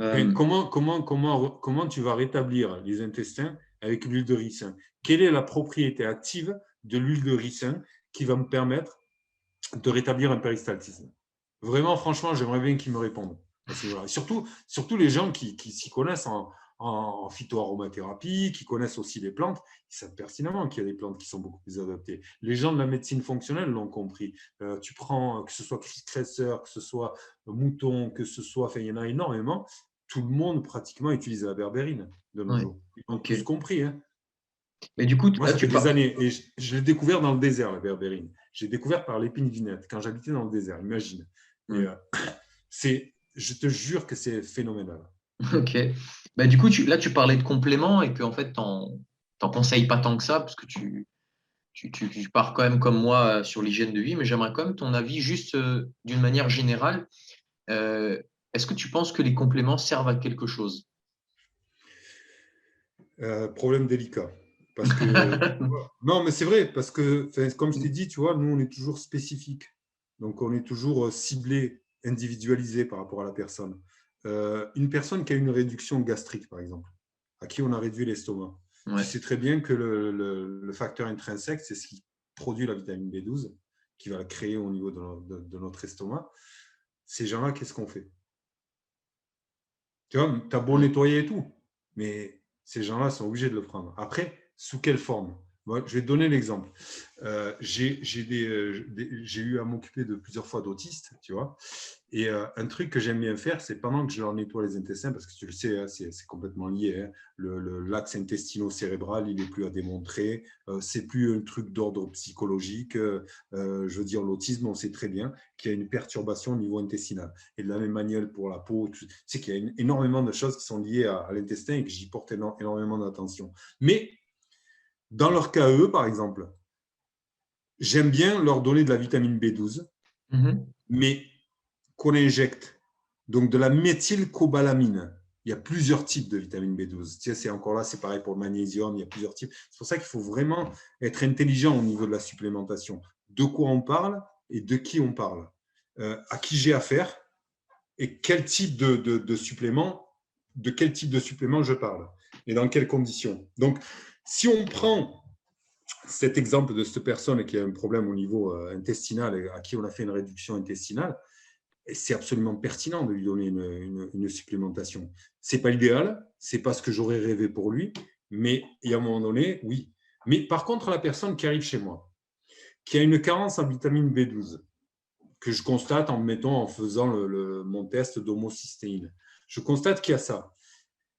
Et Euh, comment tu vas rétablir les intestins avec l'huile de ricin? Quelle est la propriété active de l'huile de ricin qui va me permettre de rétablir un péristaltisme? Vraiment, franchement, j'aimerais bien qu'ils me répondent à ce niveau-là. Surtout les gens qui s'y connaissent en phytoaromathérapie, qui connaissent aussi les plantes, ils savent pertinemment qu'il y a des plantes qui sont beaucoup plus adaptées. Les gens de la médecine fonctionnelle l'ont compris. Tu prends, que ce soit cresseur, que ce soit mouton, que ce soit, enfin, il y en a énormément. Tout le monde pratiquement utilise la berbérine de nos ouais, jours. Ils ont ok. tous compris. Hein. Mais du coup, Moi, là, ça fait tu des parles. années et je l'ai découvert dans le désert, la berbérine. J'ai découvert par l'épine vinette quand j'habitais dans le désert, imagine. Et je te jure que c'est phénoménal. Ok. Bah, du coup, là, tu parlais de compléments et que en fait, t'en conseilles pas tant que ça parce que tu pars quand même comme moi sur l'hygiène de vie, mais j'aimerais quand même ton avis juste d'une manière générale. Euh, Est-ce que tu penses que les compléments servent à quelque chose? Problème délicat. Parce que, non, mais c'est vrai, parce que, comme je t'ai dit, tu vois, nous, on est toujours spécifique. Donc, on est toujours ciblé, individualisé par rapport à la personne. Une personne qui a une réduction gastrique, par exemple, à qui on a réduit l'estomac, tu Ouais. sais très bien que le facteur intrinsèque, c'est ce qui produit la vitamine B12, qui va la créer au niveau de notre estomac. Ces gens-là, qu'est-ce qu'on fait? Tu vois, tu as beau nettoyer et tout, mais ces gens-là sont obligés de le prendre. Après, sous quelle forme? Je vais te donner l'exemple. J'ai eu à m'occuper de plusieurs fois d'autistes, tu vois. Et un truc que j'aime bien faire, c'est pendant que je leur nettoie les intestins, parce que tu le sais, hein, c'est complètement lié. Hein, l'axe intestino-cérébral, il n'est plus à démontrer. C'est plus un truc d'ordre psychologique. Je veux dire, l'autisme, on sait très bien qu'il y a une perturbation au niveau intestinal. Et de la même manière pour la peau, tu sais qu'il y a énormément de choses qui sont liées à l'intestin et que j'y porte énormément d'attention. Mais dans leur cas, eux, par exemple, j'aime bien leur donner de la vitamine B12, mais qu'on injecte. Donc, de la méthylcobalamine. Il y a plusieurs types de vitamine B12. Tu sais, c'est encore là, c'est pareil pour le magnésium, il y a plusieurs types. C'est pour ça qu'il faut vraiment être intelligent au niveau de la supplémentation. De quoi on parle et de qui on parle. À qui j'ai affaire et quel type de supplément, de quel type de supplément je parle et dans quelles conditions. Donc, si on prend cet exemple de cette personne qui a un problème au niveau intestinal et à qui on a fait une réduction intestinale, c'est absolument pertinent de lui donner une supplémentation. Ce n'est pas idéal, ce n'est pas ce que j'aurais rêvé pour lui, mais il y a un moment donné, oui. Mais par contre, la personne qui arrive chez moi, qui a une carence en vitamine B12, que je constate en faisant mon test d'homocystéine, je constate qu'il y a ça.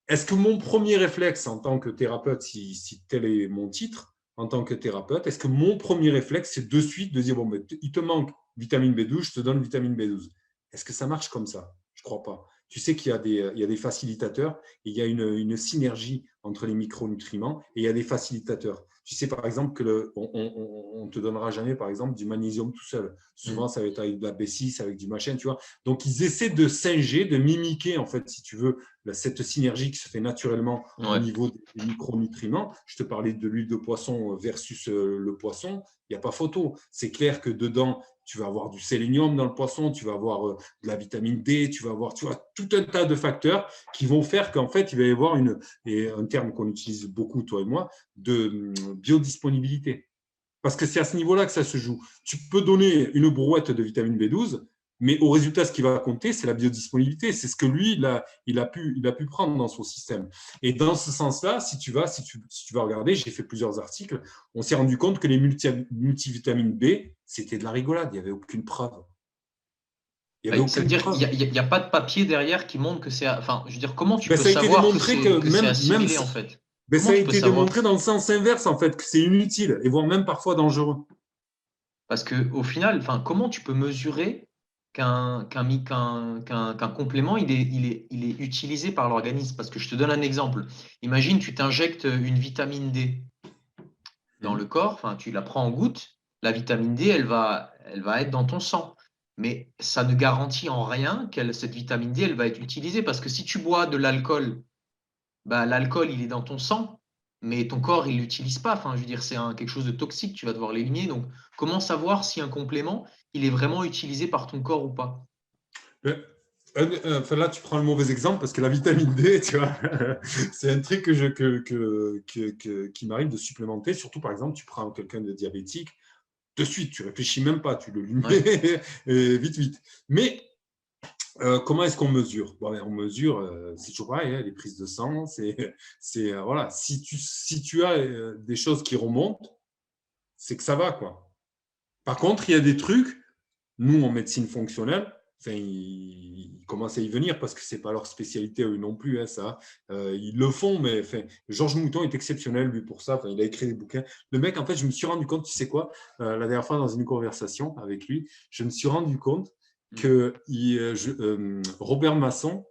Est-ce que mon premier réflexe en tant que thérapeute, si tel est mon titre, en tant que thérapeute, est-ce que mon premier réflexe, c'est de suite de dire, bon, mais il te manque vitamine B12, je te donne vitamine B12. Est-ce que ça marche comme ça? Je ne crois pas. Tu sais qu'il y a des facilitateurs, et il y a une synergie entre les micronutriments et il y a des facilitateurs. Tu sais, par exemple, on te donnera jamais, par exemple, du magnésium tout seul. Souvent, ça va être avec de la B6, avec du machin, tu vois. Donc, ils essaient de singer, de mimiquer, en fait, si tu veux, cette synergie qui se fait naturellement au niveau des micronutriments. Je te parlais de l'huile de poisson versus le poisson. Il n'y a pas photo. C'est clair que dedans, tu vas avoir du sélénium dans le poisson, tu vas avoir de la vitamine D, tu vas avoir tout un tas de facteurs qui vont faire qu'en fait, il va y avoir un terme qu'on utilise beaucoup, toi et moi, de biodisponibilité. Parce que c'est à ce niveau-là que ça se joue. Tu peux donner une brouette de vitamine B12, mais au résultat, ce qui va compter, c'est la biodisponibilité. C'est ce que lui, il a pu prendre dans son système. Et dans ce sens-là, si tu vas regarder, j'ai fait plusieurs articles, on s'est rendu compte que les multivitamines B, c'était de la rigolade. Il n'y avait aucune preuve. Ça veut dire qu'il n'y a pas de papier derrière qui montre que c'est. Enfin, je veux dire, comment tu peux Ça a été savoir démontré que c'est assimilé en fait? ça Comment a tu peux été savoir? démontré dans le sens inverse, en fait, que c'est inutile et voire même parfois dangereux. Parce que au final, enfin, comment tu peux mesurer qu'un complément il est utilisé par l'organisme? Parce que je te donne un exemple. Imagine, tu t'injectes une vitamine D dans le corps, enfin, tu la prends en goutte, la vitamine D, elle va être dans ton sang. Mais ça ne garantit en rien que cette vitamine D, elle va être utilisée. Parce que si tu bois de l'alcool, bah, l'alcool, il est dans ton sang, mais ton corps, il ne l'utilise pas. Enfin, je veux dire, c'est quelque chose de toxique, tu vas devoir l'éliminer. Donc, comment savoir si un complément, il est vraiment utilisé par ton corps ou pas? Enfin, là, tu prends le mauvais exemple parce que la vitamine D, tu vois, c'est un truc qui m'arrive de supplémenter. Surtout, par exemple, tu prends quelqu'un de diabétique, de suite, tu réfléchis même pas, tu le lui mets vite, vite. Mais comment est-ce qu'on mesure? Bon, on mesure, c'est toujours pareil, hein, les prises de sang, voilà. Si tu as des choses qui remontent, c'est que ça va, quoi. Par contre, il y a des trucs, nous, en médecine fonctionnelle, enfin, ils commencent à y venir parce que ce n'est pas leur spécialité, eux non plus, hein, ça. Ils le font, mais enfin, Georges Mouton est exceptionnel, lui, pour ça. Enfin, il a écrit des bouquins. Le mec, en fait, je me suis rendu compte, tu sais quoi, la dernière fois, dans une conversation avec lui, je me suis rendu compte que Robert Masson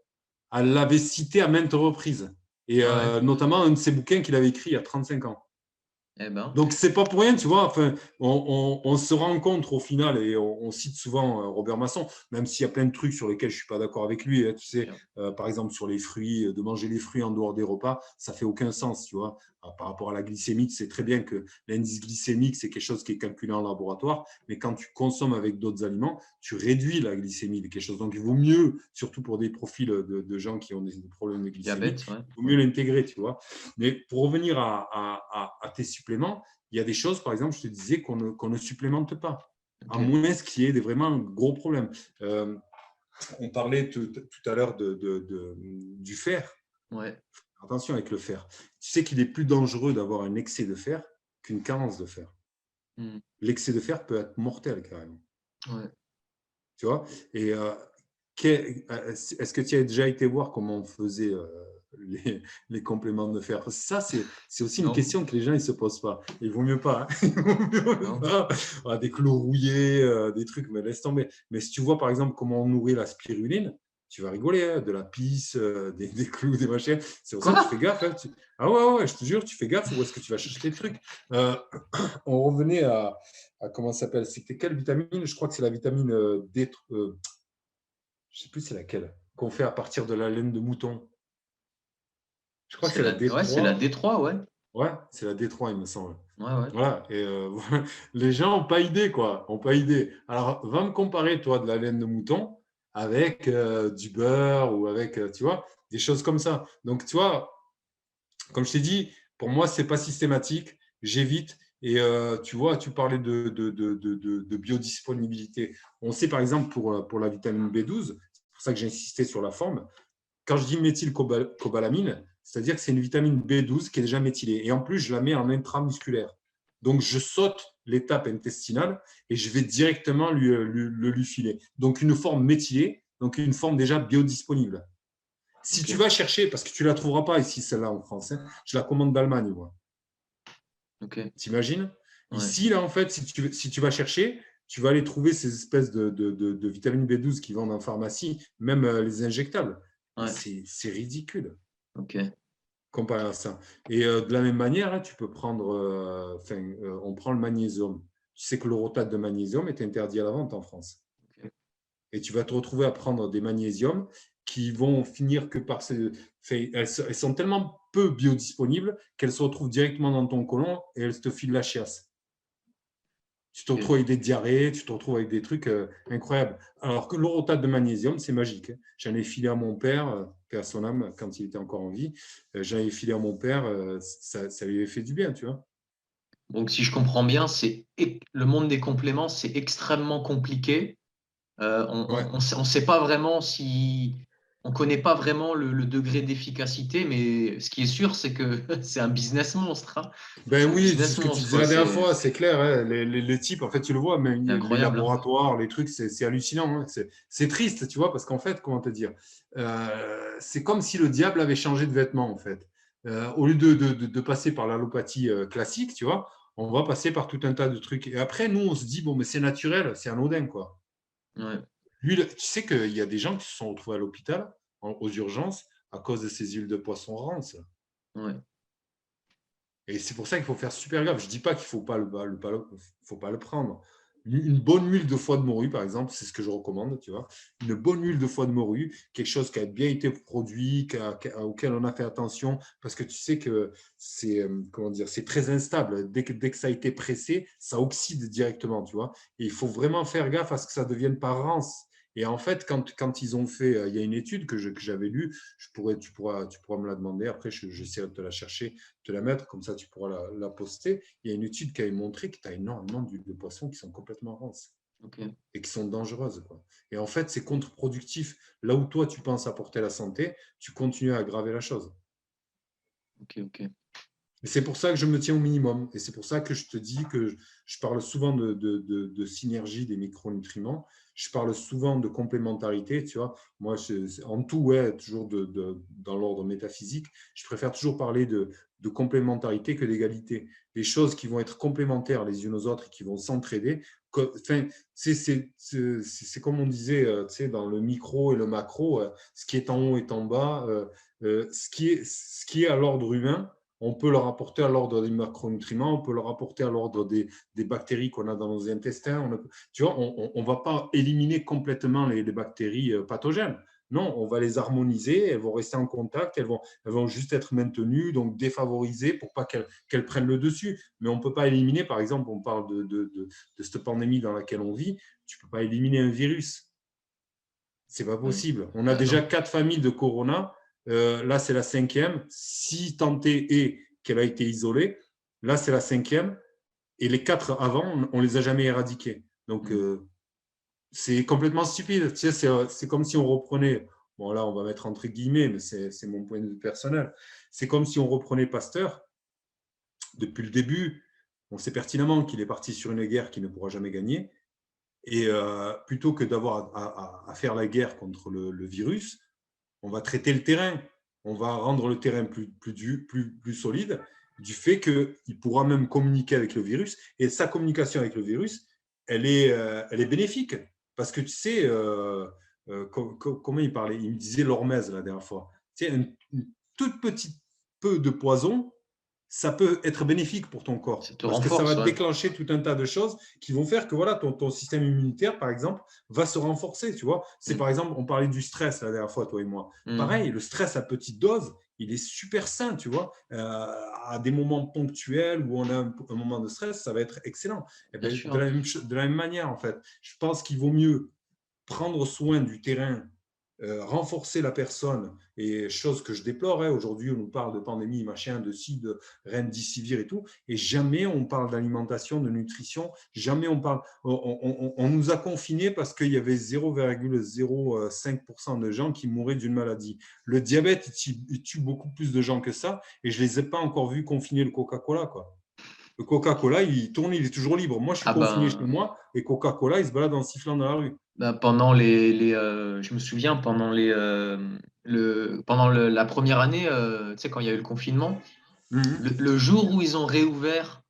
l'avait cité à maintes reprises. Et notamment un de ses bouquins qu'il avait écrit il y a 35 ans. Eh ben, Donc, c'est pas pour rien, tu vois. Enfin, on se rencontre au final et on cite souvent Robert Masson, même s'il y a plein de trucs sur lesquels je suis pas d'accord avec lui. Hein, tu sais, par exemple, sur les fruits, de manger les fruits en dehors des repas, ça fait aucun sens, tu vois. Par rapport à la glycémie, c'est très bien que l'indice glycémique, c'est quelque chose qui est calculé en laboratoire, mais quand tu consommes avec d'autres aliments, tu réduis la glycémie de quelque chose. Donc, il vaut mieux, surtout pour des profils de gens qui ont des problèmes de glycémie, diabète, ouais. il vaut mieux l'intégrer, tu vois. Mais pour revenir à tes suppléments, il y a des choses, par exemple, je te disais, qu'on ne supplémente pas, à moins qu'il y ait vraiment un gros problème. On parlait tout à l'heure du fer. Ouais. Attention avec le fer. Tu sais qu'il est plus dangereux d'avoir un excès de fer qu'une carence de fer. Mmh. L'excès de fer peut être mortel carrément. Ouais. Tu vois? Et est-ce que tu as déjà été voir comment on faisait les compléments de fer? Ça, c'est aussi une Non, question que les gens ne se posent pas. Il vaut mieux pas. Hein. Il vaut mieux non. pas. Ah, des clous rouillés, des trucs, mais laisse tomber. Mais si tu vois, par exemple, comment on nourrit la spiruline, tu vas rigoler, hein, de la pisse, des clous, des machins. C'est pour ça que tu fais Quoi? gaffe. Hein, ah ouais, ouais, je te jure, tu fais gaffe où est-ce que tu vas chercher tes trucs. Euh, on revenait comment ça s'appelle? C'était quelle vitamine? Je crois que c'est la vitamine D. Je ne sais plus c'est laquelle. Qu'on fait à partir de la laine de mouton. Je crois que c'est la C'est la D3. D3, ouais. Ouais, c'est la D3, il me semble. Ouais, ouais. Voilà. Et les gens n'ont pas idée, quoi. Ont pas idée. Alors, va me comparer, toi, de la laine de mouton avec du beurre ou avec, tu vois, des choses comme ça. Donc, tu vois, comme je t'ai dit, pour moi, c'est pas systématique. J'évite. Et tu vois, tu parlais de biodisponibilité. On sait par exemple pour la vitamine B12, c'est pour ça que j'ai insisté sur la forme. Quand je dis méthylcobalamine, c'est-à-dire que c'est une vitamine B12 qui est déjà méthylée. Et en plus, je la mets en intramusculaire. Donc, je saute l'étape intestinale et je vais directement lui filer. Donc, une forme méthylée, donc une forme déjà biodisponible. Si tu OK. vas chercher, parce que tu ne la trouveras pas ici, celle-là en France, hein, je la commande d'Allemagne, moi. OK. T'imagines? Ouais. Ici, là, en fait, si tu vas chercher, tu vas aller trouver ces espèces de vitamines B12 qui vendent en pharmacie, même les injectables. Mais Ouais. c'est ridicule OK. comparé à ça. Et de la même manière, hein, tu peux prendre, on prend le magnésium. Tu sais que l'orotate de magnésium est interdit à la vente en France. OK. Et tu vas te retrouver à prendre des magnésiums qui vont finir que par elles sont tellement peu biodisponibles qu'elles se retrouvent directement dans ton côlon et elles te filent la chiasse. Tu te OK. retrouves avec des diarrhées, tu te retrouves avec des trucs incroyables. Alors que l'orotate de magnésium, c'est magique. Hein. J'en ai filé à mon père, paix à son âme, quand il était encore en vie. J'en ai filé à mon père, ça lui avait fait du bien, tu vois. Donc si je comprends bien, le monde des compléments, c'est extrêmement compliqué. Ouais. On sait pas vraiment si on connaît pas vraiment le degré d'efficacité, mais ce qui est sûr, c'est que c'est un business monstre, hein. Ben C'est un oui, c'est business ce que tu monstre, disais quoi. la dernière fois, c'est clair. Hein, les types, en fait, tu le vois, même C'est les incroyable, hein. laboratoires, les trucs, c'est hallucinant. Hein. C'est triste, tu vois, parce qu'en fait, comment te dire, c'est comme si le diable avait changé de vêtements, en fait. Au lieu de passer par l'allopathie classique, tu vois, on va passer par tout un tas de trucs. Et après, nous, on se dit, bon, mais c'est naturel, c'est anodin, quoi. Ouais, Lui, tu sais qu'il y a des gens qui se sont retrouvés à l'hôpital, aux urgences, à cause de ces huiles de poisson rances. ouais, Et c'est pour ça qu'il faut faire super gaffe. Je ne dis pas qu'il ne faut pas le prendre. Une bonne huile de foie de morue, par exemple, c'est ce que je recommande, tu vois. Une bonne huile de foie de morue, quelque chose qui a bien été produit, auquel on a fait attention, parce que tu sais que c'est comment dire, c'est très instable. Dès que ça a été pressé, ça oxyde directement, tu vois. Et il faut vraiment faire gaffe à ce que ça ne devienne pas rance. Et en fait, quand ils ont fait, il y a une étude que j'avais lue, tu pourras me la demander. Après, j'essaierai de te la chercher, te la mettre, comme ça tu pourras la poster. Il y a une étude qui avait montré que tu as énormément d'huiles de poisson qui sont complètement rances ok, et qui sont dangereuses. Quoi. Et en fait, c'est contre-productif. Là où toi, tu penses apporter la santé, tu continues à aggraver la chose. ok, ok. Et c'est pour ça que je me tiens au minimum. Et c'est pour ça que je te dis que je parle souvent de synergie des micronutriments. Je parle souvent de complémentarité. Tu vois, moi, en tout, ouais, toujours dans l'ordre métaphysique, je préfère toujours parler de complémentarité que d'égalité. Des choses qui vont être complémentaires les unes aux autres et qui vont s'entraider. Enfin, c'est comme on disait, tu sais, dans le micro et le macro, ce qui est en haut est en bas. Ce qui est à l'ordre humain, on peut le rapporter à l'ordre des macronutriments, on peut le rapporter à l'ordre des bactéries qu'on a dans nos intestins. Tu vois, on ne va pas éliminer complètement les bactéries pathogènes. Non, on va les harmoniser, elles vont rester en contact, elles vont juste être maintenues, donc défavorisées pour pas qu'elles prennent le dessus. Mais on ne peut pas éliminer, par exemple, on parle de cette pandémie dans laquelle on vit, tu ne peux pas éliminer un virus. C'est pas Ouais. possible. On a Bah déjà non. 4 familles de Corona. Là, c'est la cinquième. Si tant est qu'elle a été isolée, là, c'est la cinquième. Et les 4 avant, on ne les a jamais éradiquées. Donc, Mm. c'est complètement stupide. Tu sais, c'est comme si on reprenait, bon là, on va mettre entre guillemets, mais c'est mon point de vue personnel. C'est comme si on reprenait Pasteur depuis le début. On sait pertinemment qu'il est parti sur une guerre qu'il ne pourra jamais gagner. Et plutôt que d'avoir à faire la guerre contre le virus, on va traiter le terrain. On va rendre le terrain plus solide du fait qu'il pourra même communiquer avec le virus. Et sa communication avec le virus, elle est bénéfique. Parce que tu sais, comment il parlait? Il me disait l'hormèse la dernière fois. Tu sais, une toute petite peu de poison, ça peut être bénéfique pour ton Ça corps. te Parce que ça va renforce, ouais. déclencher tout un tas de choses qui vont faire que voilà, ton système immunitaire, par exemple, va se renforcer. Tu vois, c'est Mm. par exemple, on parlait du stress la dernière fois, toi et moi. Mm. Pareil, le stress à petite dose, il est super sain, tu vois. À des moments ponctuels où on a un moment de stress, ça va être excellent. Et Bien ben, sûr. de la même manière, en fait, je pense qu'il vaut mieux prendre soin du terrain, renforcer la personne, et chose que je déplore, hein, aujourd'hui on nous parle de pandémie, machin, de ci, de remdesivir et tout, et jamais on parle d'alimentation, de nutrition, jamais on parle, on nous a confinés parce qu'il y avait 0,05% de gens qui mouraient d'une maladie. Le diabète, il tue beaucoup plus de gens que ça, et je ne les ai pas encore vus confiner le Coca-Cola, quoi. Le Coca-Cola, il tourne, il est toujours libre. Moi, je suis Ah confiné chez ben, moi, et Coca-Cola, il se balade en sifflant dans la rue. pendant je me souviens pendant la première année, tu sais, quand il y a eu le confinement, Mhm. le jour où ils ont réouvert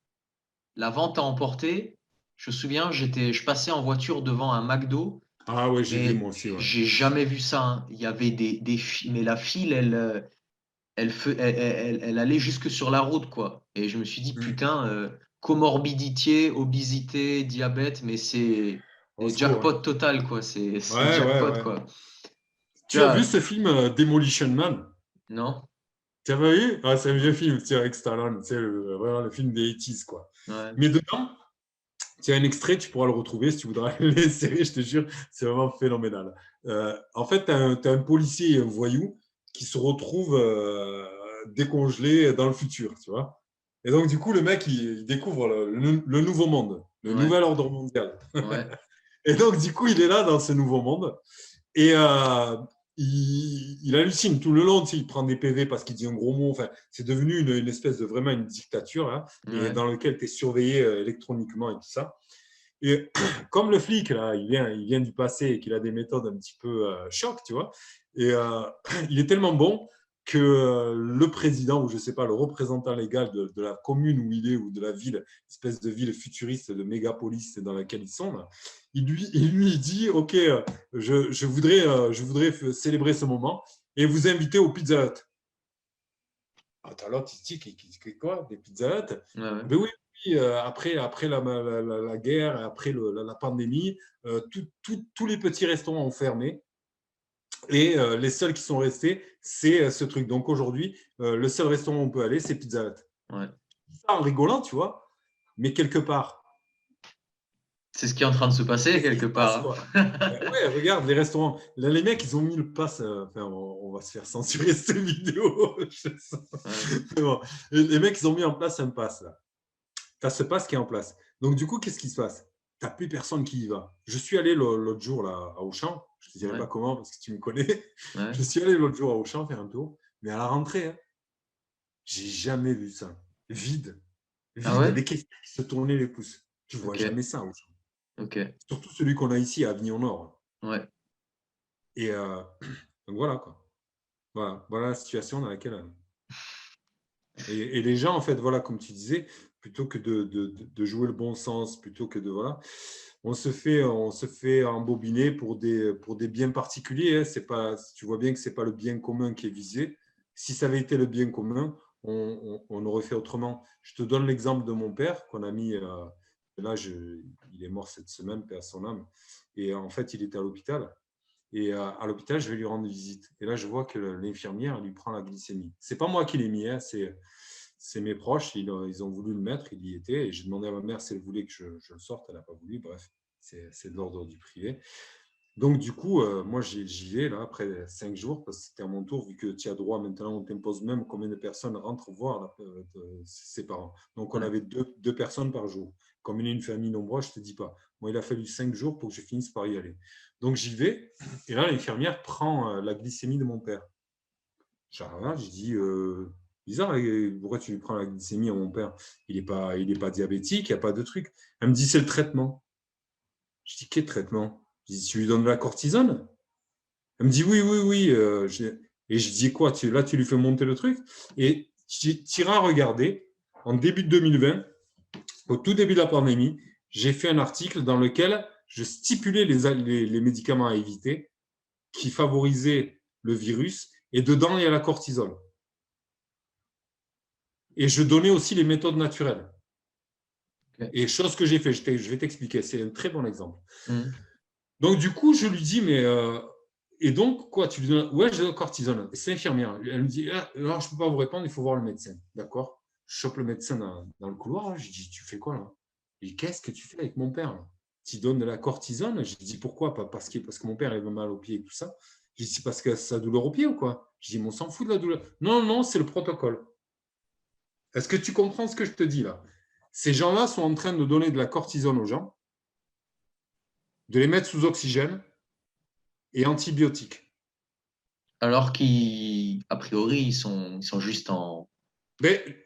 la vente à emporter, je me souviens, je passais en voiture devant un McDo, Ah ouais, j'ai vu mais moi aussi, ouais. j'ai jamais vu ça, hein. Il y avait mais la file, elle allait jusque sur la route, quoi. Et je me suis dit, Mm. putain, comorbidité, obésité, diabète, mais Au c'est secours, hein. jackpot total, quoi. C'est Ouais, ouais, jackpot, ouais. quoi. Tu Tu as vu vois, ce film Demolition Man? non? Tu as vu? Ah, c'est un vieux film, tu sais, avec Stallone, tu sais, vraiment le film des 80s, quoi. Ouais. Mais dedans, tu as un extrait, tu pourras le retrouver si tu voudras les séries, je te jure, c'est vraiment phénoménal. En fait, tu as, un policier et un voyou qui se retrouvent décongelés dans le futur, tu vois. Et donc, du coup, le mec, il découvre le nouveau monde, le Ouais. nouvel ordre mondial. Ouais. Et donc, du coup, il est là dans ce nouveau monde. Et il hallucine tout le long. Il prend des PV parce qu'il dit un gros mot. Enfin, c'est devenu une espèce de vraiment une dictature, hein, et Ouais. dans lequel tu es surveillé électroniquement et tout ça. Et comme le flic, là, il vient du passé et qu'il a des méthodes un petit peu choc, tu vois. Et il est tellement bon que le président, ou je ne sais pas, le représentant légal de la commune où il est, ou de la ville, espèce de ville futuriste, de mégapolis dans laquelle ils sont, là, il dit, OK, je voudrais célébrer ce moment et vous inviter au Pizza Hut. Attends, l'autre, il dit, quoi? Des Pizza Hut? Ouais. Ouais. Ben oui, oui, après la guerre, après la pandémie, tous les petits restaurants ont fermé, et les seuls qui sont restés, c'est ce truc. Donc aujourd'hui, le seul restaurant où on peut aller, c'est Pizza Hut. Ouais. Ça en rigolant, tu vois, mais quelque part, C'est ce qui est en train de se passer qu'est-ce qui quelque se passe, part, quoi? hein. Ouais, regarde les restaurants. Là, les mecs, ils ont mis le pass. Enfin, on va se faire censurer cette vidéo. Ouais. Mais bon, les mecs, ils ont mis en place un pass, là. Tu as ce pass qui est en place. Donc, du coup, qu'est-ce qui se passe? Tu n'as plus personne qui y va. Je suis allé l'autre jour là, à Auchan. Je ne te dirai Ouais. pas comment parce que tu me connais. Ouais. Je suis allé l'autre jour à Auchan faire un tour. Mais à la rentrée, hein, j'ai jamais vu ça. Vide. Ah Vide. ouais? Les caissiers qui se tournaient les pouces. Tu vois Ok. jamais ça à Auchan. Ok. Surtout celui qu'on a ici à Avignon Nord. Ouais. Et donc voilà, quoi. Voilà la situation dans laquelle on est. Et les gens, en fait, voilà, comme tu disais, plutôt que de jouer le bon sens, plutôt que de, voilà, on se fait embobiner pour des biens particuliers, hein. C'est pas, tu vois bien que c'est pas le bien commun qui est visé. Si ça avait été le bien commun, on aurait fait autrement. Je te donne l'exemple de mon père qu'on a mis, là, il est mort cette semaine, paix à son âme. Et en fait, il était à l'hôpital. Et à l'hôpital, je vais lui rendre visite. Et là, je vois que l'infirmière lui prend la glycémie. C'est pas moi qui l'ai mis, hein, c'est mes proches. Ils ont voulu le mettre, il y était. Et j'ai demandé à ma mère si elle voulait que je le sorte. Elle n'a pas voulu. Bref, c'est de l'ordre du privé. Donc, du coup, moi, j'y vais là, après 5 jours, parce que c'était à mon tour, vu que tu as droit maintenant, on t'impose même combien de personnes rentrent voir là, ses parents. Donc, on Ouais. avait deux personnes par jour. Comme il est une famille nombreuse, je ne te dis pas. Moi, il a fallu 5 jours pour que je finisse par y aller. Donc, j'y vais, et là, l'infirmière prend la glycémie de mon père. Je dis, Bizarre, pourquoi tu lui prends la glycémie à mon père? Il est pas diabétique, il n'y a pas de truc. Elle me dit, c'est le traitement. Je dis, quel traitement? Je dis, tu lui donnes de la cortisone? Elle me dit, oui, oui, oui. Et je dis, quoi? Là, tu lui fais monter le truc. Et tu iras regarder, en début de 2020, au tout début de la pandémie, j'ai fait un article dans lequel je stipulais les médicaments à éviter qui favorisaient le virus. Et dedans, il y a la cortisol. Et je donnais aussi les méthodes naturelles. Okay. Et chose que j'ai fait, je vais t'expliquer, c'est un très bon exemple. Donc, du coup, je lui dis, mais et donc, quoi, tu lui donnes? Ouais, j'ai la cortisone. C'est infirmière. Elle me dit, alors, je ne peux pas vous répondre, il faut voir le médecin. D'accord? Je chope le médecin dans le couloir. Là. Je dis, tu fais quoi là? Je dis, qu'est-ce que tu fais avec mon père? Tu donnes de la cortisone? Je dis, pourquoi? Pas parce que mon père, il va mal au pied et tout ça. Je dis, c'est parce que ça a douleur au pied ou quoi? Je dis, mais on s'en fout de la douleur. Non, non, c'est le protocole. Est-ce que tu comprends ce que je te dis là? Ces gens-là sont en train de donner de la cortisone aux gens, de les mettre sous oxygène et antibiotiques. Alors qu'a priori, ils sont juste en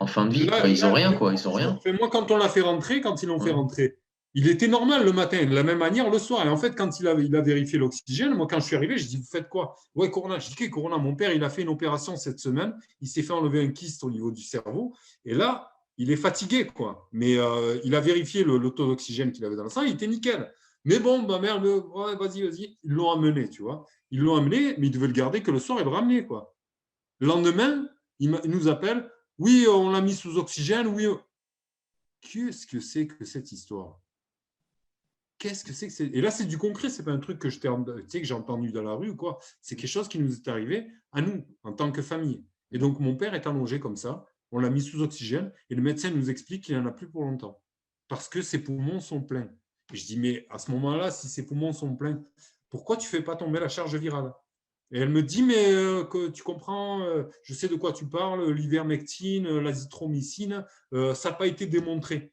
fin de vie. Là, ils n'ont rien, quoi. Ils ont rien. Moi, quand on l'a fait rentrer, quand ils l'ont fait rentrer, il était normal le matin, de la même manière le soir. Et en fait, quand il a vérifié l'oxygène, moi, quand je suis arrivé, je dis, vous faites quoi? Ouais, Corona. Je dis, okay, Corona, mon père, il a fait une opération cette semaine. Il s'est fait enlever un kyste au niveau du cerveau. Et là, il est fatigué, quoi. Mais il a vérifié le taux d'oxygène qu'il avait dans le sang. Il était nickel. Mais bon, ma mère, ouais, vas-y. Ils l'ont amené, tu vois. Ils l'ont amené, mais ils devaient le garder que le soir et le ramener, quoi. Le lendemain, il nous appelle. Oui, on l'a mis sous oxygène. Oui. Qu'est-ce que c'est que cette histoire? Qu'est-ce que c'est que c'est? Et là, c'est du concret, c'est pas un truc que j'ai entendu dans la rue ou quoi. C'est quelque chose qui nous est arrivé à nous, en tant que famille. Et donc, mon père est allongé comme ça, on l'a mis sous oxygène, et le médecin nous explique qu'il n'en a plus pour longtemps. Parce que ses poumons sont pleins. Et je dis, mais à ce moment-là, si ses poumons sont pleins, pourquoi tu ne fais pas tomber la charge virale? Et elle me dit, mais que tu comprends, je sais de quoi tu parles, l'ivermectine, l'azithromycine, ça n'a pas été démontré.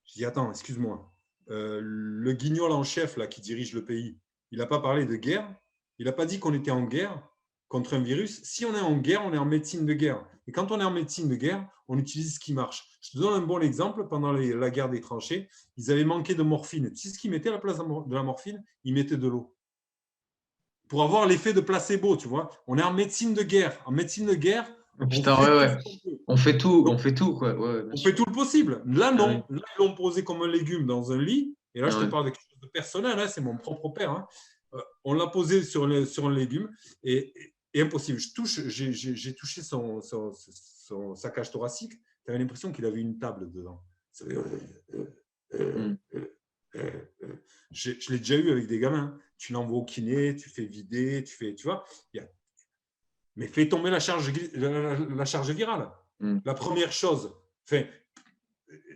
Je dis, attends, excuse-moi. Le guignol en chef là, qui dirige le pays, il n'a pas parlé de guerre. Il n'a pas dit qu'on était en guerre contre un virus. Si on est en guerre, on est en médecine de guerre. Et quand on est en médecine de guerre, on utilise ce qui marche. Je te donne un bon exemple. Pendant la guerre des tranchées, ils avaient manqué de morphine. Tu sais ce qu'ils mettaient à la place de la morphine? Ils mettaient de l'eau. Pour avoir l'effet de placebo, tu vois. On est en médecine de guerre. En médecine de guerre, putain, on fait tout, quoi. Ouais, on fait tout le possible. Là, non. Là, ils l'ont posé comme un légume dans un lit. Et là, je te parle de quelque chose de personnel. Hein, c'est mon propre père. Hein. On l'a posé sur un légume et impossible. J'ai touché sa cage thoracique. Tu avais l'impression qu'il avait une table dedans. Je l'ai déjà eu avec des gamins. Tu l'envoies au kiné, tu fais vider, tu vois. Mais fais tomber la charge virale. La première chose,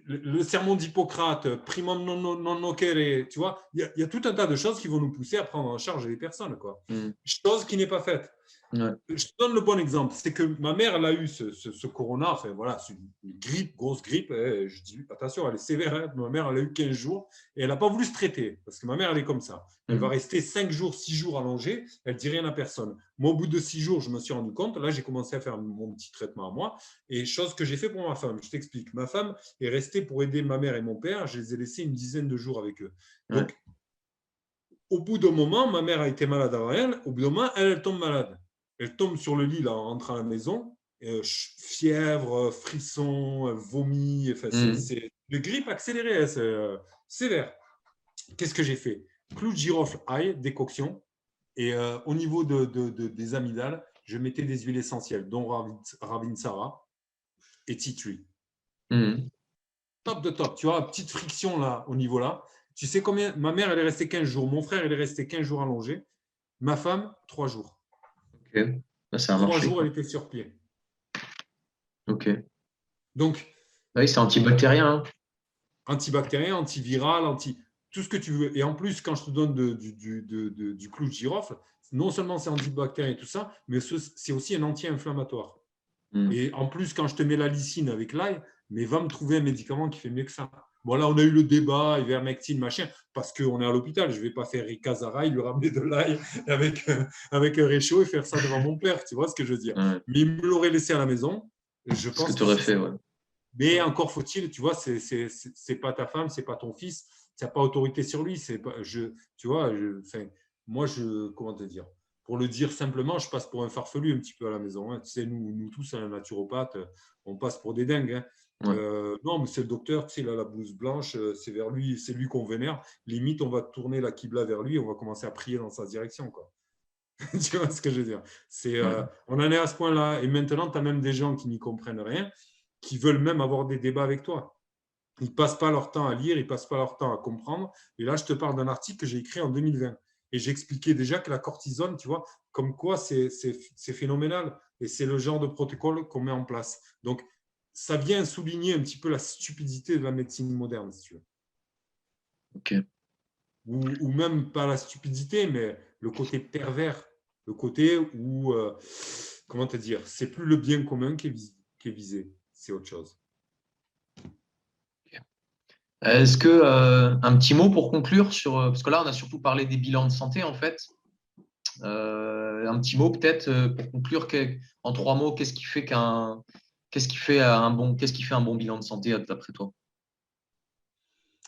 le sermon d'Hippocrate, primum non nocere, tu vois, il y a tout un tas de choses qui vont nous pousser à prendre en charge les personnes, quoi. Chose qui n'est pas faite. Ouais. Je te donne le bon exemple, c'est que ma mère, elle a eu ce corona, enfin voilà, c'est une grippe, grosse grippe, je dis attention, elle est sévère, hein. Ma mère, elle a eu 15 jours et elle n'a pas voulu se traiter, parce que ma mère, elle est comme ça. Elle va rester 5 jours, 6 jours allongée, elle ne dit rien à personne. Moi, au bout de 6 jours, je me suis rendu compte, là, j'ai commencé à faire mon petit traitement à moi, et chose que j'ai fait pour ma femme, je t'explique, ma femme est restée pour aider ma mère et mon père, je les ai laissés une dizaine de jours avec eux. Donc, au bout d'un moment, ma mère a été malade avant elle, au bout d'un moment, elle tombe malade. Elle tombe sur le lit là, en rentrant à la maison, fièvre, frisson, vomi, enfin, c'est une grippe accélérée, c'est sévère. Qu'est-ce que j'ai fait? Clou de girofle, ail, décoction, et au niveau des amygdales, je mettais des huiles essentielles, dont Ravinsara et tea tree. Top de top, tu vois, petite friction là, au niveau là. Tu sais combien? Ma mère, elle est restée 15 jours, mon frère, il est resté 15 jours allongé, ma femme, 3 jours. Ok. Là, ça a marché. 3 jours, elle était sur pied. Ok. Donc, oui, c'est antibactérien. Hein. Antibactérien, antiviral, tout ce que tu veux. Et en plus, quand je te donne du clou de girofle, non seulement c'est antibactérien et tout ça, mais c'est aussi un anti-inflammatoire. Et en plus, quand je te mets la lysine avec l'ail, mais va me trouver un médicament qui fait mieux que ça. Bon, là, on a eu le débat, ivermectine, machin, parce qu'on est à l'hôpital. Je ne vais pas faire Rick Zaraï, lui ramener de l'ail avec un réchaud et faire ça devant mon père. Tu vois ce que je veux dire? Ouais. Mais il me l'aurait laissé à la maison. Je Ce que pense tu que aurais ça. fait, ouais. Mais encore faut-il, tu vois, c'est pas ta femme, c'est pas ton fils, tu n'as pas autorité sur lui. C'est pas, tu vois, enfin, moi, comment te dire? Pour le dire simplement, je passe pour un farfelu un petit peu à la maison. Hein. Tu sais, nous tous, un naturopathe, on passe pour des dingues. Hein. Ouais. Non, mais c'est le docteur, tu sais, il a la blouse blanche, c'est vers lui, c'est lui qu'on vénère. Limite, on va tourner la Qibla vers lui, on va commencer à prier dans sa direction, quoi. Tu vois ce que je veux dire? Ouais. On en est à ce point-là. Et maintenant, tu as même des gens qui n'y comprennent rien, qui veulent même avoir des débats avec toi. Ils ne passent pas leur temps à lire, ils ne passent pas leur temps à comprendre. Et là, je te parle d'un article que j'ai écrit en 2020. Et j'expliquais déjà que la cortisone, tu vois, comme quoi c'est phénoménal. Et c'est le genre de protocole qu'on met en place. Donc, ça vient souligner un petit peu la stupidité de la médecine moderne, si tu veux. Ok. Ou même pas la stupidité, mais le côté pervers, le côté où, comment te dire, c'est plus le bien commun qui est visé, c'est autre chose. Est-ce que un petit mot pour conclure sur parce que là on a surtout parlé des bilans de santé en fait. Un petit mot peut-être pour conclure en 3 mots, qu'est-ce qui fait un bon bilan de santé d'après toi?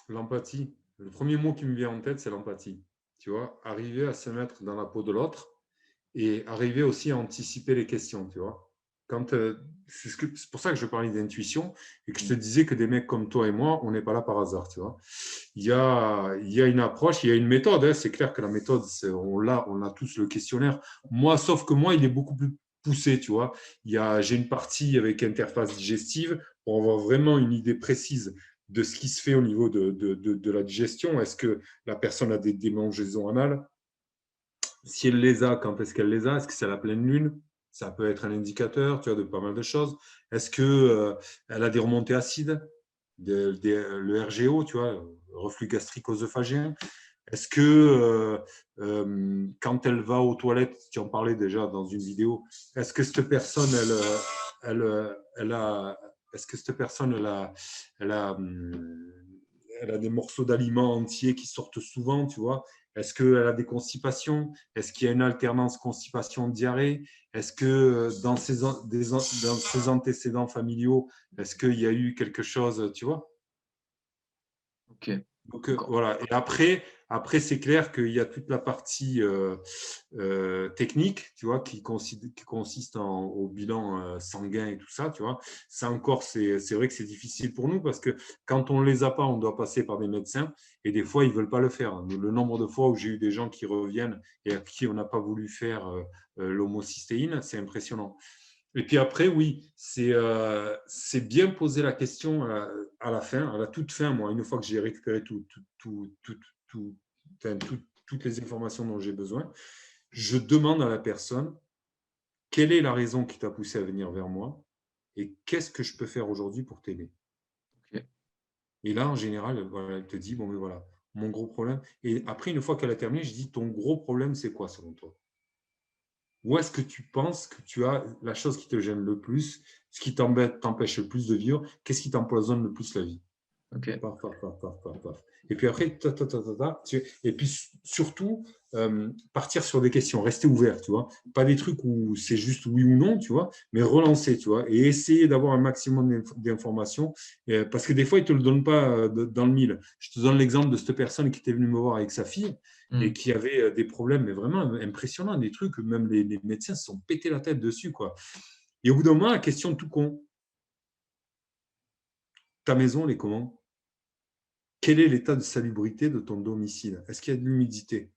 L'empathie. Le premier mot qui me vient en tête, c'est l'empathie. Tu vois, arriver à se mettre dans la peau de l'autre et arriver aussi à anticiper les questions, tu vois. Quand, c'est pour ça que je parlais d'intuition et que je te disais que des mecs comme toi et moi, on n'est pas là par hasard, tu vois. Il y a une approche, il y a une méthode. Hein. C'est clair que la méthode, on a tous le questionnaire. Moi, sauf que moi, il est beaucoup plus poussé, tu vois. J'ai une partie avec interface digestive pour avoir vraiment une idée précise de ce qui se fait au niveau de la digestion. Est-ce que la personne a des démangeaisons anales? Si elle les a, quand est-ce qu'elle les a? Est-ce que c'est à la pleine lune? Ça peut être un indicateur, tu vois, de pas mal de choses. Est-ce que elle a des remontées acides, le RGO, tu vois, reflux gastrique œsophagien? Est-ce que quand elle va aux toilettes, tu en parlais déjà dans une vidéo, est-ce que cette personne, elle a, est-ce que cette personne, elle a, elle a des morceaux d'aliments entiers qui sortent souvent, tu vois? Est-ce qu'elle a des constipations? Est-ce qu'il y a une alternance constipation-diarrhée? Est-ce que dans ses antécédents familiaux, est-ce qu'il y a eu quelque chose, tu vois? Ok, Donc d'accord. voilà. Et après c'est clair qu'il y a toute la partie technique, tu vois, qui consiste au bilan sanguin et tout ça, tu vois. Ça encore, c'est vrai que c'est difficile pour nous parce que quand on ne les a pas, on doit passer par des médecins et des fois, ils ne veulent pas le faire. Le nombre de fois où j'ai eu des gens qui reviennent et à qui on n'a pas voulu faire l'homocystéine, c'est impressionnant. Et puis après, oui, c'est bien poser la question à la fin, à la toute fin, moi, une fois que j'ai récupéré tout, enfin, toutes les informations dont j'ai besoin, je demande à la personne quelle est la raison qui t'a poussé à venir vers moi et qu'est-ce que je peux faire aujourd'hui pour t'aider. Ok. Et là, en général, voilà, elle te dit, bon, mais voilà, mon gros problème. Et après, une fois qu'elle a terminé, je dis, ton gros problème, c'est quoi selon toi? Où est-ce que tu penses que tu as la chose qui te gêne le plus, ce qui t'embête, t'empêche le plus de vivre, qu'est-ce qui t'empoisonne le plus la vie? Ok. Paf, paf, paf, paf, paf, paf. Et puis après, et puis surtout, partir sur des questions, rester ouvert, tu vois. Pas des trucs où c'est juste oui ou non, tu vois, mais relancer, tu vois, et essayer d'avoir un maximum d'informations, parce que des fois, ils ne te le donnent pas dans le mille. Je te donne l'exemple de cette personne qui était venue me voir avec sa fille et Hmm. qui avait des problèmes, mais vraiment impressionnants, des trucs, même les médecins se sont pété la tête dessus, quoi. Et au bout d'un moment, la question tout con, ta maison, elle est comment? Quel est l'état de salubrité de ton domicile? Est-ce qu'il y a de l'humidité?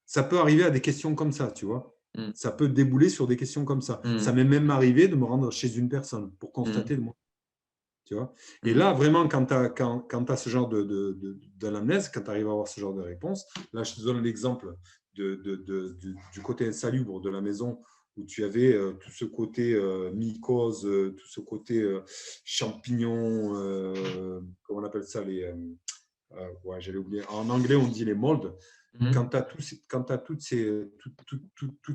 Ça peut arriver à des questions comme ça, tu vois. Hmm. Ça peut débouler sur des questions comme ça. Ça Hmm. m'est même arrivé de me rendre chez une personne pour Hmm. constater de moi. Tu vois. Et Hmm. là, vraiment, quand tu as ce genre d'anamnèse, quand tu arrives à avoir ce genre de réponse, là, je te donne l'exemple du côté insalubre de la maison où tu avais tout ce côté mycose, tout ce côté champignons, comment on appelle ça, ouais, j'allais oublier. En anglais, on dit les molds. Mhm. quand tu as toutes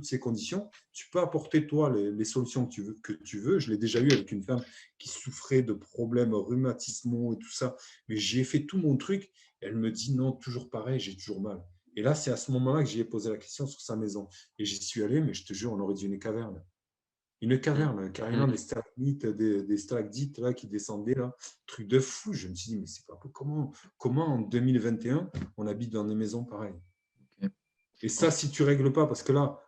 ces conditions, tu peux apporter toi les solutions que tu veux. Je l'ai déjà eu avec une femme qui souffrait de problèmes rhumatismaux et tout ça, mais j'ai fait tout mon truc. Elle me dit non, toujours pareil, j'ai toujours mal. Et là, c'est à ce moment-là que j'y ai posé la question sur sa maison. Et j'y suis allé, mais je te jure, on aurait dit une caverne. Une Mhm. caverne, carrément des stalagmites, des stalactites là, qui descendaient, là. Truc de fou. Je me suis dit, mais c'est pas comment en 2021 on habite dans des maisons pareilles. Ok. Et ça, si tu ne règles pas, parce que là,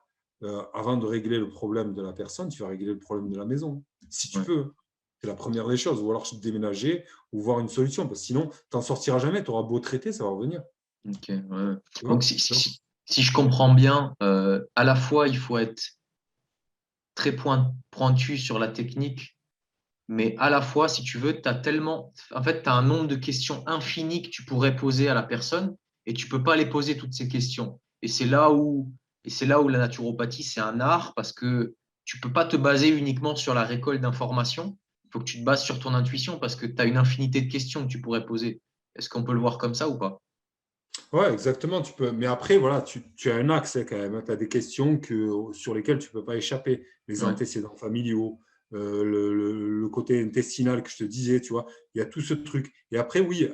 avant de régler le problème de la personne, tu vas régler le problème de la maison, si tu Ouais. peux. C'est la première des choses. Ou alors déménager ou voir une solution, parce que sinon, tu n'en sortiras jamais. Tu auras beau traiter, ça va revenir. Ok, ouais. Tu Donc, vois. si je comprends bien, à la fois, il faut être très pointu sur la technique, mais à la fois, si tu veux, tu as tellement, en fait, tu as un nombre de questions infinies que tu pourrais poser à la personne et tu peux pas les poser toutes ces questions. Et c'est là où la naturopathie, c'est un art parce que tu peux pas te baser uniquement sur la récolte d'informations. Il faut que tu te bases sur ton intuition parce que tu as une infinité de questions que tu pourrais poser. Est-ce qu'on peut le voir comme ça ou pas? Ouais, exactement. Tu peux. Mais après, voilà, tu as un axe quand même. Tu as des questions sur lesquelles tu ne peux pas échapper. Les Ouais. antécédents familiaux, le côté intestinal que je te disais, tu vois. Il y a tout ce truc. Et après, oui,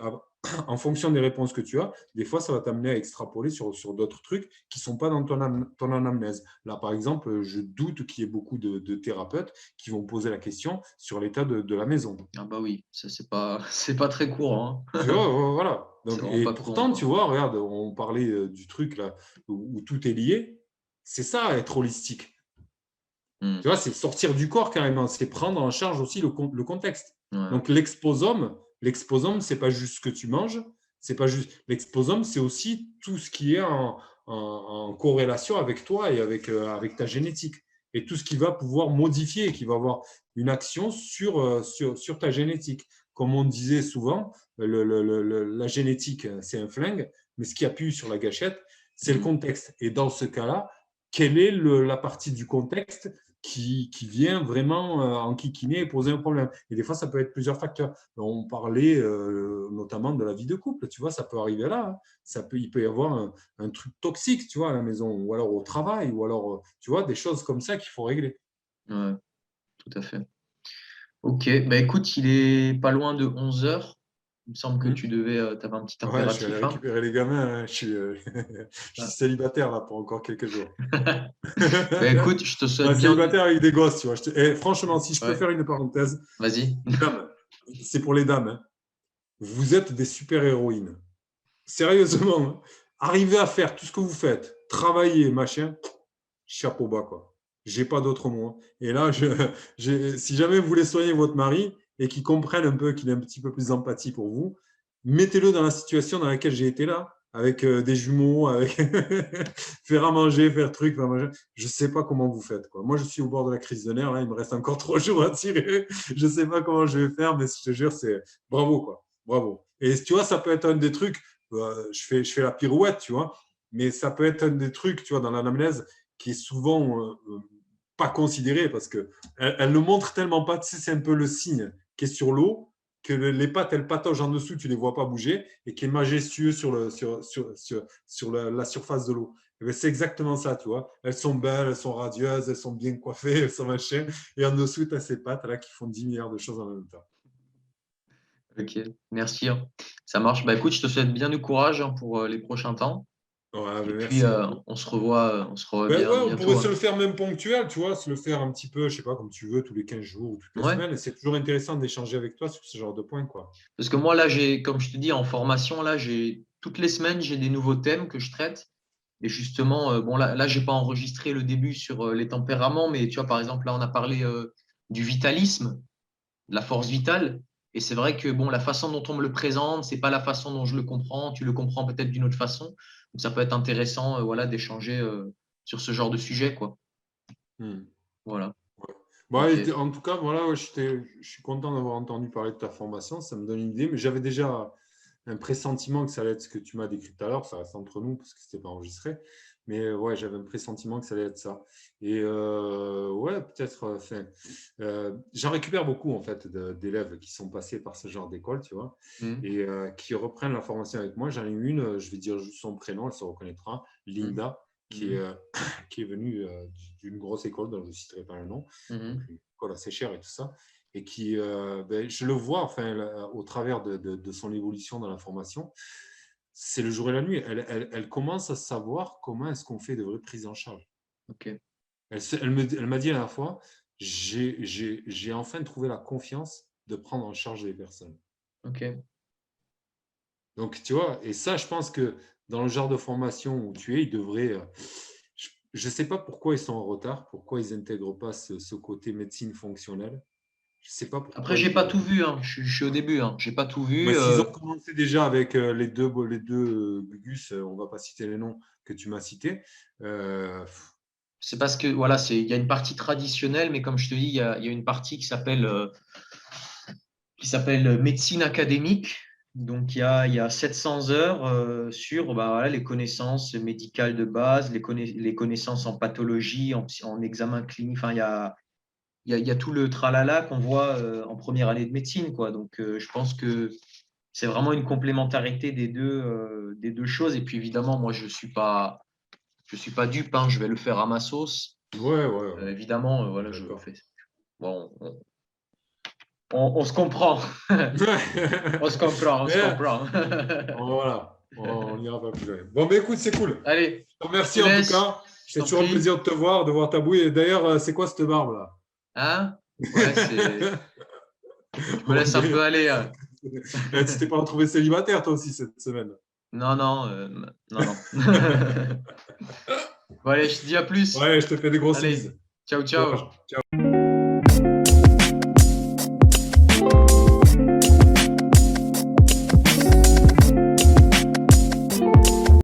en fonction des réponses que tu as, des fois, ça va t'amener à extrapoler sur d'autres trucs qui ne sont pas dans ton anamnèse. Là, par exemple, je doute qu'il y ait beaucoup de thérapeutes qui vont poser la question sur l'état de la maison. Ah bah oui, ça c'est pas très courant, Tu vois, hein. voilà. C'est Donc, vraiment et pas courant, pourtant, tu quoi. vois, regarde, on parlait du truc là où tout est lié. C'est ça, être holistique. Hmm. Tu vois, c'est sortir du corps carrément. C'est prendre en charge aussi le contexte. Ouais. Donc, l'exposome, c'est pas juste ce que tu manges. C'est pas juste. L'exposome, c'est aussi tout ce qui est en corrélation avec toi et avec ta génétique. Et tout ce qui va pouvoir modifier, qui va avoir une action sur ta génétique. Comme on disait souvent, la génétique, c'est un flingue, mais ce qui appuie sur la gâchette, c'est le Hmm. contexte. Et dans ce cas-là, quelle est la partie du contexte qui vient vraiment enquiquiner et poser un problème. Et des fois, ça peut être plusieurs facteurs. On parlait notamment de la vie de couple, tu vois, ça peut arriver là. Hein. Il peut y avoir un truc toxique, tu vois, à la maison, ou alors au travail, ou alors, tu vois, des choses comme ça qu'il faut régler. Ouais, tout à fait. Ok, bah écoute, il est pas loin de 11 heures. Il me semble que Hmm. tu devais, t'avais un petit Ouais, je suis allé impératif, hein. récupérer les gamins. Hein. Je suis Ah. célibataire là pour encore quelques jours. Bah écoute, je te Un souhaite bien du... célibataire avec des gosses, tu vois. Et franchement, si je peux Ouais, faire une parenthèse, vas-y. dames, c'est pour les dames. Hein. Vous êtes des super-héroïnes. Sérieusement, hein. Arriver à faire tout ce que vous faites, travailler, machin, chapeau bas, quoi. J'ai pas d'autre mot. Hein. Et là, si jamais vous voulez soigner votre mari et qu'il comprenne un peu, qu'il ait un petit peu plus d'empathie pour vous, mettez-le dans la situation dans laquelle j'ai été là, avec des jumeaux, avec faire à manger, faire truc, faire manger. Je sais pas comment vous faites, quoi. Moi, je suis au bord de la crise de nerfs, là, il me reste encore 3 jours à tirer. Je sais pas comment je vais faire, mais je te jure, c'est bravo, quoi. Bravo. Et tu vois, ça peut être un des trucs, je fais la pirouette, tu vois, mais ça peut être un des trucs, tu vois, dans l'anamnèse, qui est souvent pas considéré parce que elle ne montre tellement pas, tu sais, c'est un peu le signe qui est sur l'eau, que les pattes, elles pataugent en dessous, tu ne les vois pas bouger, et qui est majestueux sur la surface de l'eau. C'est exactement ça, tu vois. Elles sont belles, elles sont radieuses, elles sont bien coiffées, elles sont machin, et en dessous, tu as ces pattes là qui font 10 milliards de choses en même temps. Ok, merci, hein. Ça marche. Bah écoute, je te souhaite bien du courage, hein, pour les prochains temps. Ouais, Et mais puis, merci beaucoup. on se revoit Ben bien ouais, on bientôt, pourrait se hein. le faire même ponctuel, tu vois, se le faire un petit peu, je sais pas, comme tu veux, tous les 15 jours ou toutes les Ouais. semaines. Et c'est toujours intéressant d'échanger avec toi sur ce genre de points, quoi. Parce que moi, là, comme je te dis, en formation, là, toutes les semaines, j'ai des nouveaux thèmes que je traite. Et justement, bon, là, j'ai pas enregistré le début sur les tempéraments, mais tu vois, par exemple, là, on a parlé du vitalisme, de la force vitale. Et c'est vrai que, bon, la façon dont on me le présente, c'est pas la façon dont je le comprends. Tu le comprends peut-être d'une autre façon. Donc, ça peut être intéressant, voilà, d'échanger sur ce genre de sujet, quoi. Hmm. Voilà. Ouais. Bon, Ok. en tout cas, voilà, ouais, je suis content d'avoir entendu parler de ta formation. Ça me donne une idée, mais j'avais déjà un pressentiment que ça allait être ce que tu m'as décrit tout à l'heure. Ça reste entre nous parce que c'était pas enregistré. Mais ouais, j'avais un pressentiment que ça allait être ça. Et ouais, peut-être. J'en récupère beaucoup en fait d'élèves qui sont passés par ce genre d'école, tu vois, et qui reprennent la formation avec moi. J'en ai une, je vais dire juste son prénom, elle se reconnaîtra, Linda, qui est, qui est venue d'une grosse école dont je ne citerai pas le nom, donc une école assez chère et tout ça, et qui, je le vois enfin, au travers de son évolution dans la formation. C'est le jour et la nuit. Elle commence à savoir comment est-ce qu'on fait de vraies prises en charge. Ok. Elle m'a dit la dernière fois, j'ai enfin trouvé la confiance de prendre en charge les personnes. Ok. Donc, tu vois, et ça, je pense que dans le genre de formation où tu es, ils devraient. Je ne sais pas pourquoi ils sont en retard, pourquoi ils n'intègrent pas ce côté médecine fonctionnelle. Je ne sais pas Après, pourquoi j'ai pas ils. tout vu, hein. Je suis au début, hein. J'ai pas tout vu. Bah, s'ils ont commencé déjà avec les deux Gugus, on ne va pas citer les noms que tu m'as cités. C'est parce que voilà, il y a une partie traditionnelle, mais comme je te dis, il y a une partie qui s'appelle médecine académique. Donc, il y a 700 heures sur bah, voilà, les connaissances médicales de base, les connaissances en pathologie, en examen clinique. Enfin, il y a tout le tralala qu'on voit en première année de médecine, quoi. Donc, je pense que c'est vraiment une complémentarité des deux choses. Et puis, évidemment, moi, je suis pas dupe, hein, je vais le faire à ma sauce. Ouais, ouais, ouais. Évidemment, voilà, je D'accord. fais. Bon, on se comprend. On se comprend, on se Mais, comprend. voilà, on n'ira pas plus loin. Bon, mais écoute, c'est cool. Allez, Je te je te remercie en tout laisse. cas. Je C'est t'en toujours un prie. plaisir de voir ta bouille. Et d'ailleurs, c'est quoi cette barbe là? Hein? Ouais, c'est. Je me laisse un peu Ok. aller. Hein. Tu t'es pas retrouvé célibataire toi aussi cette semaine. Non, non, non, non. Bon, allez, je te dis à plus. Ouais, je te fais des grosses Allez, bises. ciao, Courage. ciao. Ciao.